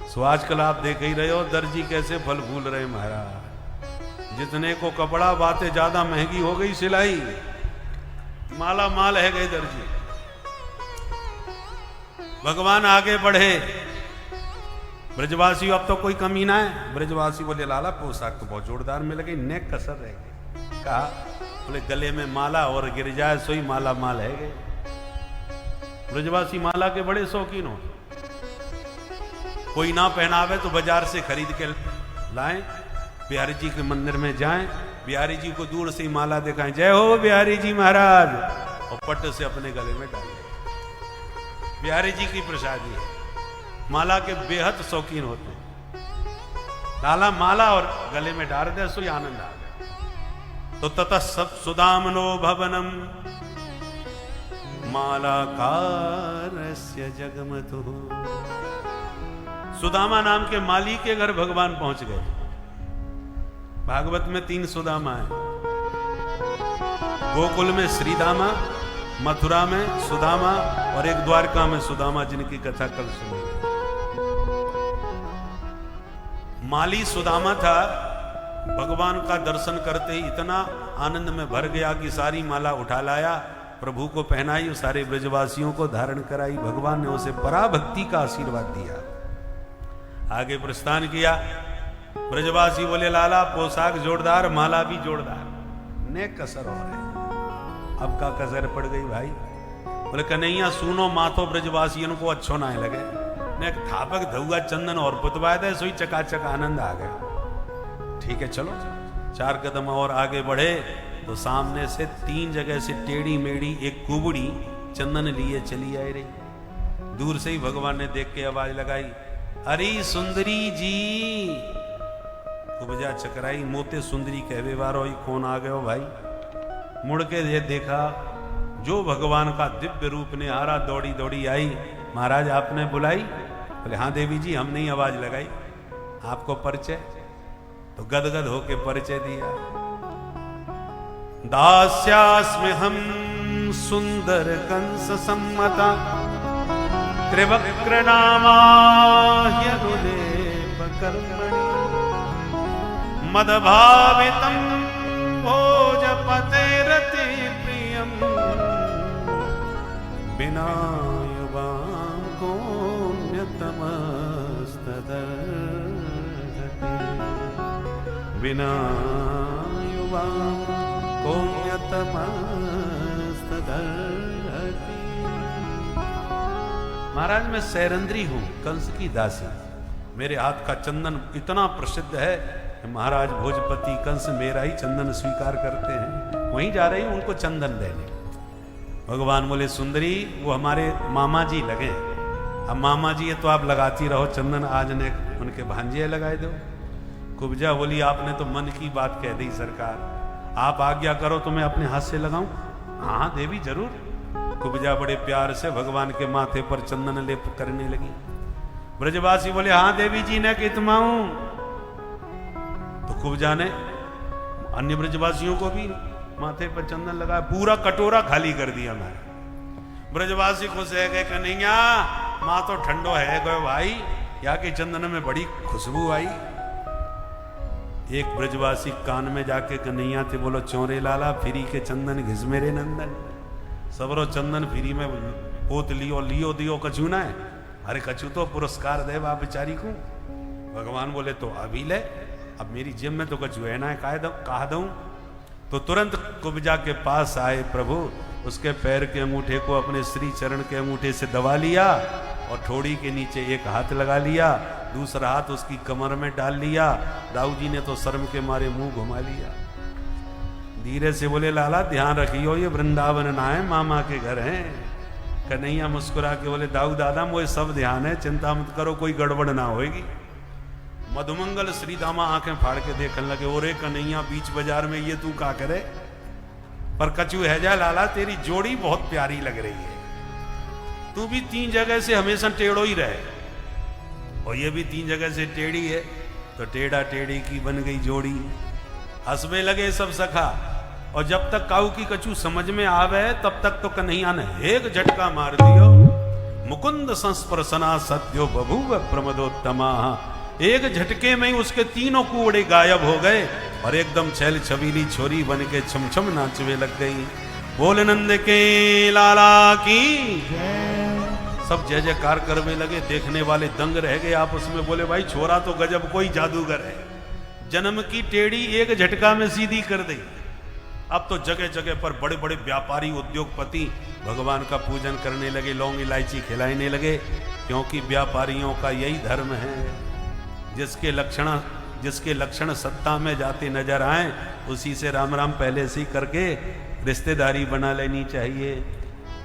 सो आजकल आप देख ही रहे हो दर्जी कैसे फल फूल रहे महाराज, जितने को कपड़ा बातें ज्यादा महंगी हो गई, सिलाई माला माल है गए दर्जी। भगवान आगे बढ़े, ब्रजवासी अब तो कोई कमी ना है। ब्रजवासी बोले लाला पोशाक तो बहुत जोरदार मिल गई, नेक कसर रह गई। कहा बोले गले में माला और गिर जाए सोई माला माल है गए। ब्रजवासी माला के बड़े शौकीन हो, कोई ना पहनावे तो बाजार से खरीद के लाएं, बिहारी जी के मंदिर में जाएं, बिहारी जी को दूर से ही माला दिखाएं, जय हो बिहारी जी महाराज, और पट से अपने गले में डालें। बिहारी जी की प्रसादी है, माला के बेहद शौकीन होते हैं। डाला माला और गले में डाल दे सो आनंद आ गया। तो ततः सब सुदामनो भवनम मालाकारस्य जगमतु। सुदामा नाम के माली के घर भगवान पहुंच गए। भागवत में 3 सुदामा है, गोकुल में श्रीदामा, मथुरा में सुदामा और एक द्वारका में सुदामा, जिनकी कथा कल सुनी। माली सुदामा था, भगवान का दर्शन करते ही इतना आनंद में भर गया कि सारी माला उठा लाया, प्रभु को पहनाई, सारे ब्रजवासियों को धारण कराई। भगवान ने उसे पराभक्ति का आशीर्वाद दिया। आगे प्रस्थान किया। ब्रजवासी बोले लाला पोशाक जोरदार, माला भी जोरदार, ने कसर हो रहे। अब का कसर पड़ गई भाई? बोले कन्हैया सुनो माथो ब्रजवासियों को अच्छो ना लगे, ने थापक धुआ चंदन और पुतवाए थे, सोई चकाचक आनंद आ गया। ठीक है चलो। 4 कदम और आगे बढ़े तो सामने से 3 जगह से टेढ़ी मेढ़ी एक कुबड़ी चंदन लिए चली आ रही। दूर से ही भगवान ने देख के आवाज लगाई, अरे सुंदरी जी। कुबजा चकराई, मोते सुंदरी कहवे वारो कौन आ गयो भाई? मुड़ के देखा, जो भगवान का दिव्य रूप ने हारा, दौड़ी दौड़ी आई। महाराज आपने बुलाई? बोले हाँ देवी जी, हमने ही आवाज लगाई। आपको परिचय? तो गदगद होके परिचय दिया। दास्यास्मि हम सुंदर कंस सम्मता, त्रिवक्र नामाह्यनुलेप कर्मणि, मदभावितं भोजपतेरति प्रियं, विना युवां कोऽन्यतमस्तदर्हति, विना युवां कोऽन्यतमस्तदर्हति। महाराज मैं सैरंद्री हूं, कंस की दासी। मेरे हाथ का चंदन इतना प्रसिद्ध है कि महाराज भोजपति कंस मेरा ही चंदन स्वीकार करते हैं। वहीं जा रही हूं उनको चंदन देने। भगवान बोले सुंदरी वो हमारे मामा जी लगे, अब मामा जी है तो आप लगाती रहो चंदन, आज ने उनके भांजे लगाए दो। कुब्जा बोली आपने तो मन की बात कह दी सरकार, आप आज्ञा करो तो मैं अपने हाथ से लगाऊं? हाँ देवी जरूर। कुब्जा बड़े प्यार से भगवान के माथे पर चंदन लेप करने लगी। ब्रजवासी बोले हाँ देवी जी ने कितमाऊं? तो कुब्जा ने अन्य ब्रजवासियों को भी माथे पर चंदन लगाया, पूरा कटोरा खाली कर दिया। मैं ब्रजवासी खुश है गए, कन्हैया माँ तो ठंडो है गयो भाई, यहाँ के चंदन में बड़ी खुशबू आई। एक ब्रजवासी कान में जाके कन्हैया थे बोलो चौरे लाला फिरी के चंदन घिस मेरे नंदन, सबरो चंदन फिरी में पोत लियो लियो दियो कछु ना है। अरे कछु तो पुरस्कार दे बा बेचारी को। भगवान बोले तो अभी ले, अब मेरी जेब में तो कछु है ना है, कहा दूं? तो तुरंत कुब्जा के पास आए प्रभु, उसके पैर के अंगूठे को अपने श्री चरण के अंगूठे से दबा लिया और ठोड़ी के नीचे एक हाथ लगा लिया, दूसरा हाथ उसकी कमर में डाल लिया। दाऊ जी ने तो शर्म के मारे मुंह घुमा लिया। धीरे से बोले लाला ध्यान रखियो ये वृंदावन ना है, मामा के घर हैं। कन्हैया मुस्कुरा के बोले दाऊ दादा मुझे सब ध्यान है, चिंता मत करो कोई गड़बड़ ना होगी। मधुमंगल श्रीदामा आंखें फाड़ के देखने लगे, ओरे कन्हैया बीच बाजार में ये तू क्या करे? पर कछु है जा लाला तेरी जोड़ी बहुत प्यारी लग रही है, तू भी 3 जगह से हमेशा टेढ़ो ही रहे और ये भी 3 जगह से टेढ़ी है, तो टेढ़ा टेढ़ी की बन गई जोड़ी। हंसने लगे सब सखा, और जब तक काऊ की कछु समझ में आवे तब तक तो कन्हैया ने एक झटका मार दियो। मुकुंद संस्पर्शना सद्यो बभूव प्रमदोत्तमा, एक झटके में ही उसके 3 कूड़े गायब हो गए और एकदम छैल छबीली छोरी बन के छमछम नाचवे लग गई। बोल नंद के लाला की सब जय जयकार करने लगे। देखने वाले दंग रह गए आपस में, बोले भाई छोरा तो गजब कोई जादूगर है, जन्म की टेढ़ी एक झटका में सीधी कर दी। अब तो जगह जगह पर बड़े बड़े व्यापारी उद्योगपति भगवान का पूजन करने लगे, लौंग इलायची खिलाने लगे, क्योंकि व्यापारियों का यही धर्म है। जिसके लक्षण सत्ता में जाते नजर आए उसी से राम राम पहले से ही करके रिश्तेदारी बना लेनी चाहिए।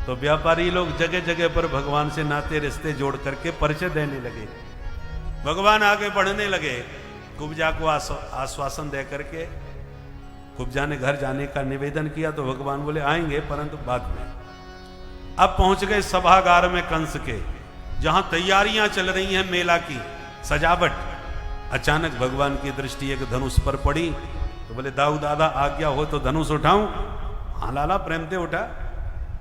तो व्यापारी लोग जगह जगह पर भगवान से नाते रिश्ते जोड़ करके परिचय देने लगे। भगवान आगे बढ़ने लगे, कुब्जा को आश्वासन दे करके कुब्जा ने घर जाने का निवेदन किया, तो भगवान बोले आएंगे परंतु बाद में। अब पहुंच गए सभागार में कंस के, जहां तैयारियां चल रही हैं मेला की। सजावट। अचानक भगवान की दृष्टि एक धनुष पर पड़ी तो बोले दाऊ दादा आज्ञा हो तो धनुष उठाऊं? हाँ लाला प्रेम से उठा।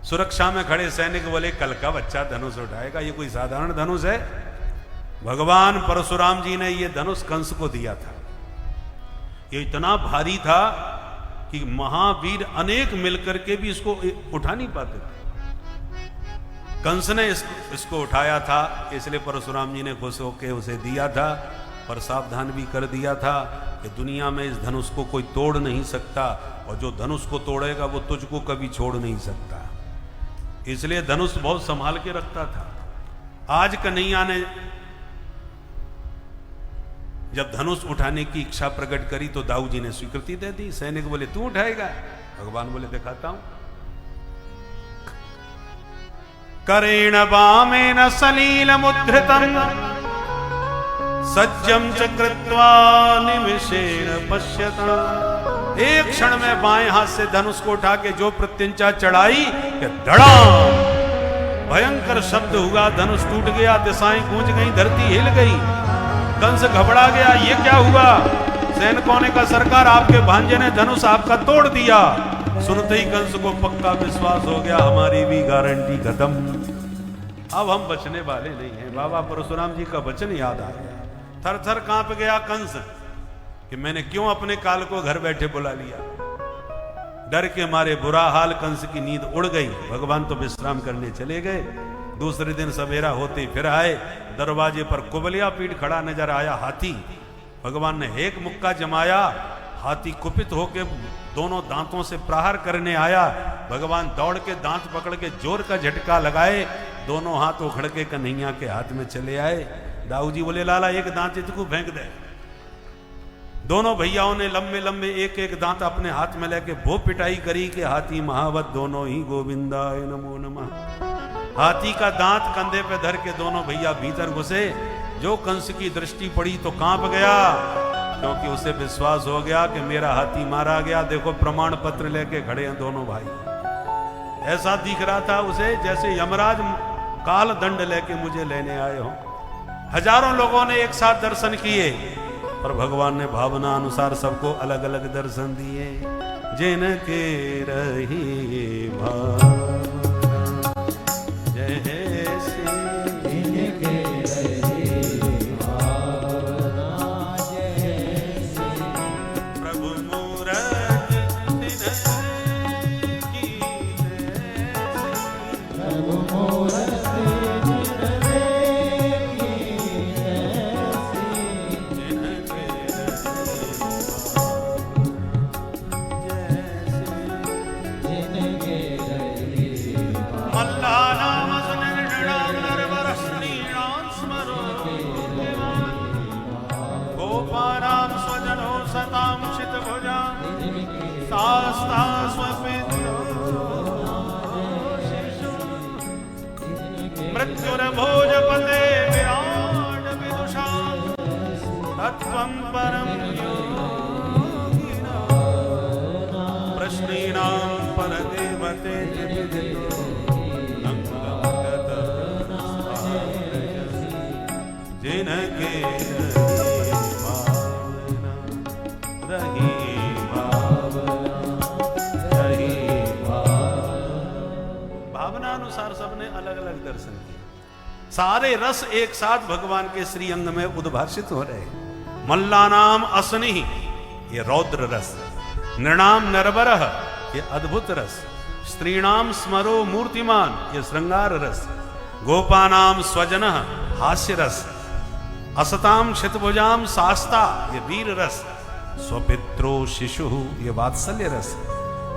सुरक्षा में खड़े सैनिक बोले कल का बच्चा धनुष उठाएगा, ये कोई साधारण धनुष है? भगवान परशुराम जी ने ये धनुष कंस को दिया था। ये इतना भारी था कि महावीर अनेक मिलकर के भी इसको उठा नहीं पाते थे। कंस ने इसको उठाया था, इसलिए परशुराम जी ने खुश होकर उसे दिया था, पर सावधान भी कर दिया था कि दुनिया में इस धनुष को कोई तोड़ नहीं सकता, और जो धनुष को तोड़ेगा वो तुझको कभी छोड़ नहीं सकता। इसलिए धनुष बहुत संभाल के रखता था। आज कन्हैया ने जब धनुष उठाने की इच्छा प्रकट करी तो दाऊ जी ने स्वीकृति दे दी। सैनिक बोले तू उठाएगा? भगवान बोले दिखाता हूं। करेण वामेन सलील मुद्रितम् सज्जम च कृत्वा निमिषेण पश्यता। एक क्षण में बाएं हाथ से धनुष को उठा के जो प्रत्यंचा चढ़ाई कि धड़ाम भयंकर शब्द हुआ, धनुष टूट गया, दिशाएं गूंज गई, धरती हिल गई। कंस घबरा गया, ये क्या हुआ? सैनिकों ने कहा सरकार आपके भांजे ने धनुष आपका तोड़ दिया। सुनते ही कंस को पक्का विश्वास हो गया हमारी भी गारंटी खत्म, अब हम बचने वाले नहीं हैं। बाबा परशुराम जी का वचन याद आ गया। थर थर कांप गया कंस कि मैंने क्यों अपने काल को घर बैठे बुला लिया। डर के मारे बुरा हाल, कंस की नींद उड़ गई। भगवान तो विश्राम करने चले गए। दूसरे दिन सवेरा होते फिर आए, दरवाजे पर कुबलिया पीठ खड़ा नजर आया हाथी। भगवान ने एक मुक्का जमाया, हाथी कुपित होकर दोनों दांतों से प्रहार करने आया। भगवान दौड़ के दांत पकड़ के जोर का झटका लगाए, दोनों हाथ उखड़ के कन्हैया के हाथ में चले आए। दाऊ जी बोले लाला एक दांत इतको फेंक दे। दोनों भैयाओं ने लंबे लंबे एक एक दांत अपने हाथ में लेके वो पिटाई करी कि हाथी महावत दोनों ही गोविंदाय नमो नमः। हाथी का दांत कंधे पे धर के दोनों भैया भीतर घुसे। जो कंस की दृष्टि पड़ी तो कांप गया, क्योंकि उसे विश्वास हो गया कि मेरा हाथी मारा गया। देखो प्रमाण पत्र लेके खड़े हैं दोनों भाई। ऐसा दिख रहा था उसे जैसे यमराज काल दंड लेके मुझे लेने आए हो। हजारों लोगों ने एक साथ दर्शन किए, पर भगवान ने भावना अनुसार सबको अलग अलग दर्शन दिए। जिनके रही भावना जैसे, जिनके रही भावना जैसे, प्रभु मूरत की प्रभु मूरत मृत्युर्भोजपते विराट विदुषाम् तत्त्वं परं योगिनां प्रश्नीनां परदेवते विदितो जिनके भावना अनुसार सबने अलग अलग दर्शन किए। सारे रस एक साथ भगवान के श्री अंग में उद्भाषित हो रहे। मल्लानाम असनि ये रौद्र रस, नृणाम नरवरः ये अद्भुत रस, स्त्रीणाम स्मरो मूर्तिमान ये श्रृंगार रस, गोपानाम स्वजनः हास्य रस, असताम क्षितभुजाम शास्ता ये वीर रस, स्वपित्रो शिशु ये वात्सल्य रस,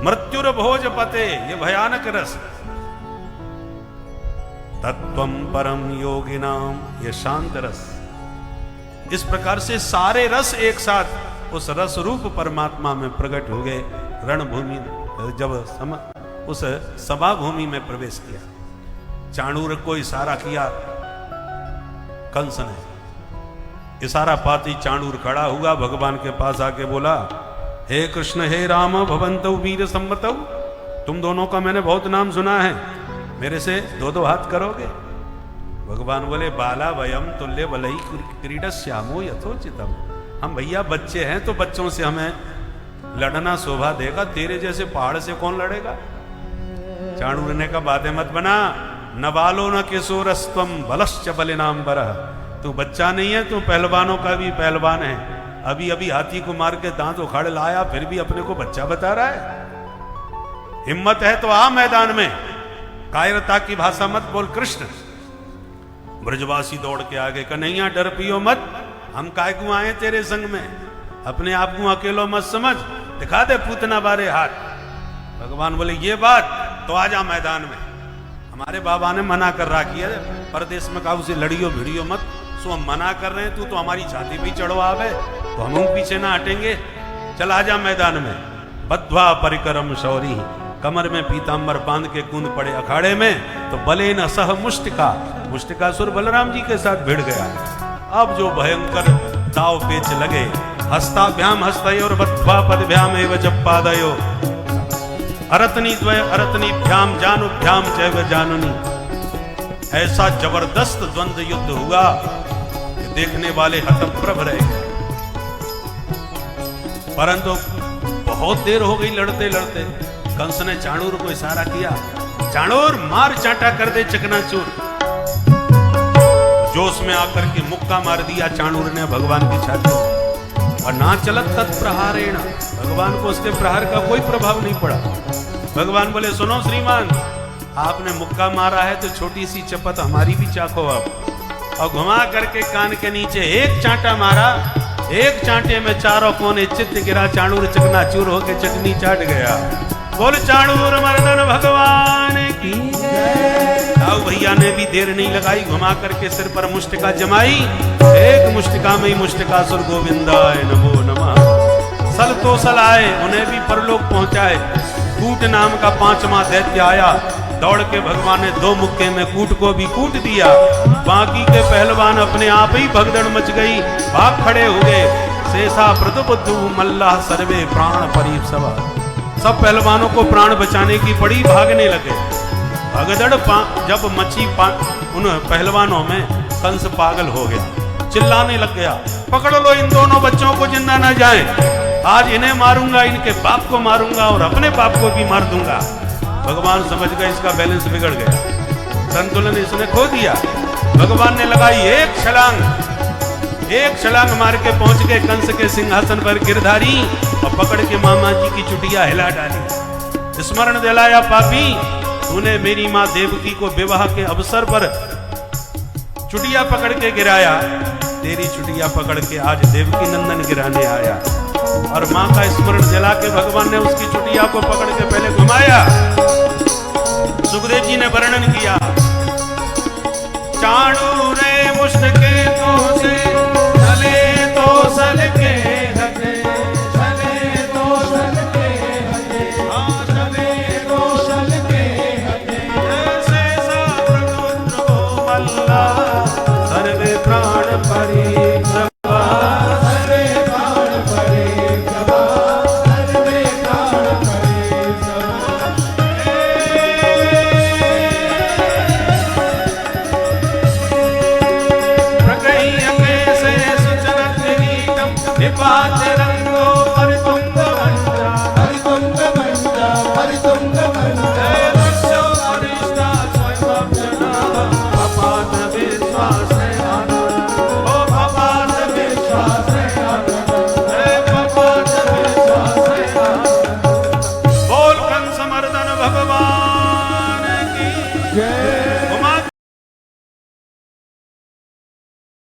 मृत्युर्भोजपते ये भयानक रस, तत्वम परम योगिनाम ये शांत रस। इस प्रकार से सारे रस एक साथ उस रस रूप परमात्मा में प्रकट हो गए। रणभूमि जब उस सभा भूमि में प्रवेश किया, चाणूर को इशारा किया कंस ने। इशारा पाती चाणूर खड़ा हुआ, भगवान के पास आके बोला हे कृष्ण हे राम भवन्तौ वीर संवतौ, तुम दोनों का मैंने बहुत नाम सुना है, मेरे से दो दो हाथ करोगे? भगवान बोले बाला वयम तुल्य बलई क्रीडश्यामो यथोचितम। हम भैया बच्चे हैं तो बच्चों से हमें लड़ना शोभा देगा, तेरे जैसे पहाड़ से कौन लड़ेगा। चाणूर ने कहा बातें मत बना, न बालो न किशोरस्तम बलश्च बलिनाम बरह। तू बच्चा नहीं है, तू पहलवानों का भी पहलवान है। अभी अभी हाथी को मार के दांत उखाड़ लाया, फिर भी अपने को बच्चा बता रहा है। हिम्मत है तो आ मैदान में, कायरता की भाषा मत बोल। कृष्ण ब्रजवासी दौड़ के आगे, कन्हैया डर पियो मत, हम काय को आए तेरे संग में, अपने आप को अकेलो मत समझ, दिखा दे पूतना बारे हाथ। भगवान बोले ये बात तो आजा मैदान में। हमारे बाबा ने मना कर रखी है, परदेश में काहू से लड़ियो भिड़ियो मत, सो हम मना कर रहे हैं, तू तो हमारी छाती भी चढ़वावे तो हम पीछे ना हटेंगे। चल आजा मैदान में। बद्ध्वा परिकरम शौरी, कमर में पीतांबर बांध के कूद पड़े अखाड़े में। तो बले न सह मुष्टिका, मुष्टिकासुर बलराम जी के साथ भिड़ गया। अब जो भयंकर दाव पेच लगे, हस्ताभ्याम हस्तयोर बद्ध्वा पदभ्याम एव जप्पादयो, अरतनी द्वय अरतनीभ्याम जानुभ्याम चैव जानुनी। ऐसा जबरदस्त द्वंद्व युद्ध हुआ कि देखने वाले हतप्रभ रह गए। परंतु बहुत देर हो गई लड़ते लड़ते। कंस ने चाणूर को इशारा किया, चाणूर मार चाटा कर दे चकनाचूर। जोश में आकर के मुक्का मार दिया चाणूर ने भगवान की छाती, और ना चलत तत्प्रहारेण, भगवान को उसके प्रहार का कोई प्रभाव नहीं पड़ा। भगवान बोले सुनो श्रीमान, आपने मुक्का मारा है तो छोटी सी चपत हमारी भी चाखो अब। और घुमा करके कान के नीचे एक चांटा मारा, एक चांटे में चारों कोने चित्त गिरा, चाणूर चकनाचूर होके चटनी चाट गया। बोल चाणूर मर्दन भगवान की जय। ताऊ भैया ने भी देर नहीं लगाई, घुमा करके सिर पर मुष्टिका जमाई। एक मुष्टिका में ही मुष्टिकासुर गोविंदाय नमो नमः सल तो सल आए, उन्हें भी परलोक पहुंचाए। कूट नाम का 5वां दैत्य आया, दौड़ के भगवान ने 2 मुक्के में कूट को भी कूट दिया। बाकी के पहलवान अपने आप ही भगदड़ मच गई, भाग खड़े हो गए। शेषा प्रतुबुद्धु मल्लाह सर्वे प्राण परीप सवा, सब पहलवानों को प्राण बचाने की पड़ी, भागने लगे। भगदड़ जब मची उन पहलवानों में, कंस पागल हो गया, चिल्लाने लग गया, पकड़ लो इन दोनों बच्चों को जिंदा ना जाए, आज इन्हें मारूंगा, इनके बाप को मारूंगा और अपने बाप को भी मार दूंगा। भगवान समझ गए इसका बैलेंस बिगड़ गया, संतुलन इसने खो दिया। भगवान ने लगाई एक छलांग मार के पहुंच गए कंस के सिंहासन पर गिरधारी, और पकड़ के मामा जी की चुटिया हिला डाली। स्मरण दिलाया पापी, तूने मेरी माँ देवकी को विवाह के अवसर पर चुटिया पकड़ के गिराया, तेरी चुटिया पकड़ के आज देवकी नंदन गिराने आया। और माँ का स्मरण दिला के भगवान ने उसकी चुटिया को पकड़ के पहले घुमाया। सुखदेव जी ने वर्णन किया, चाणूरे मुष्टिके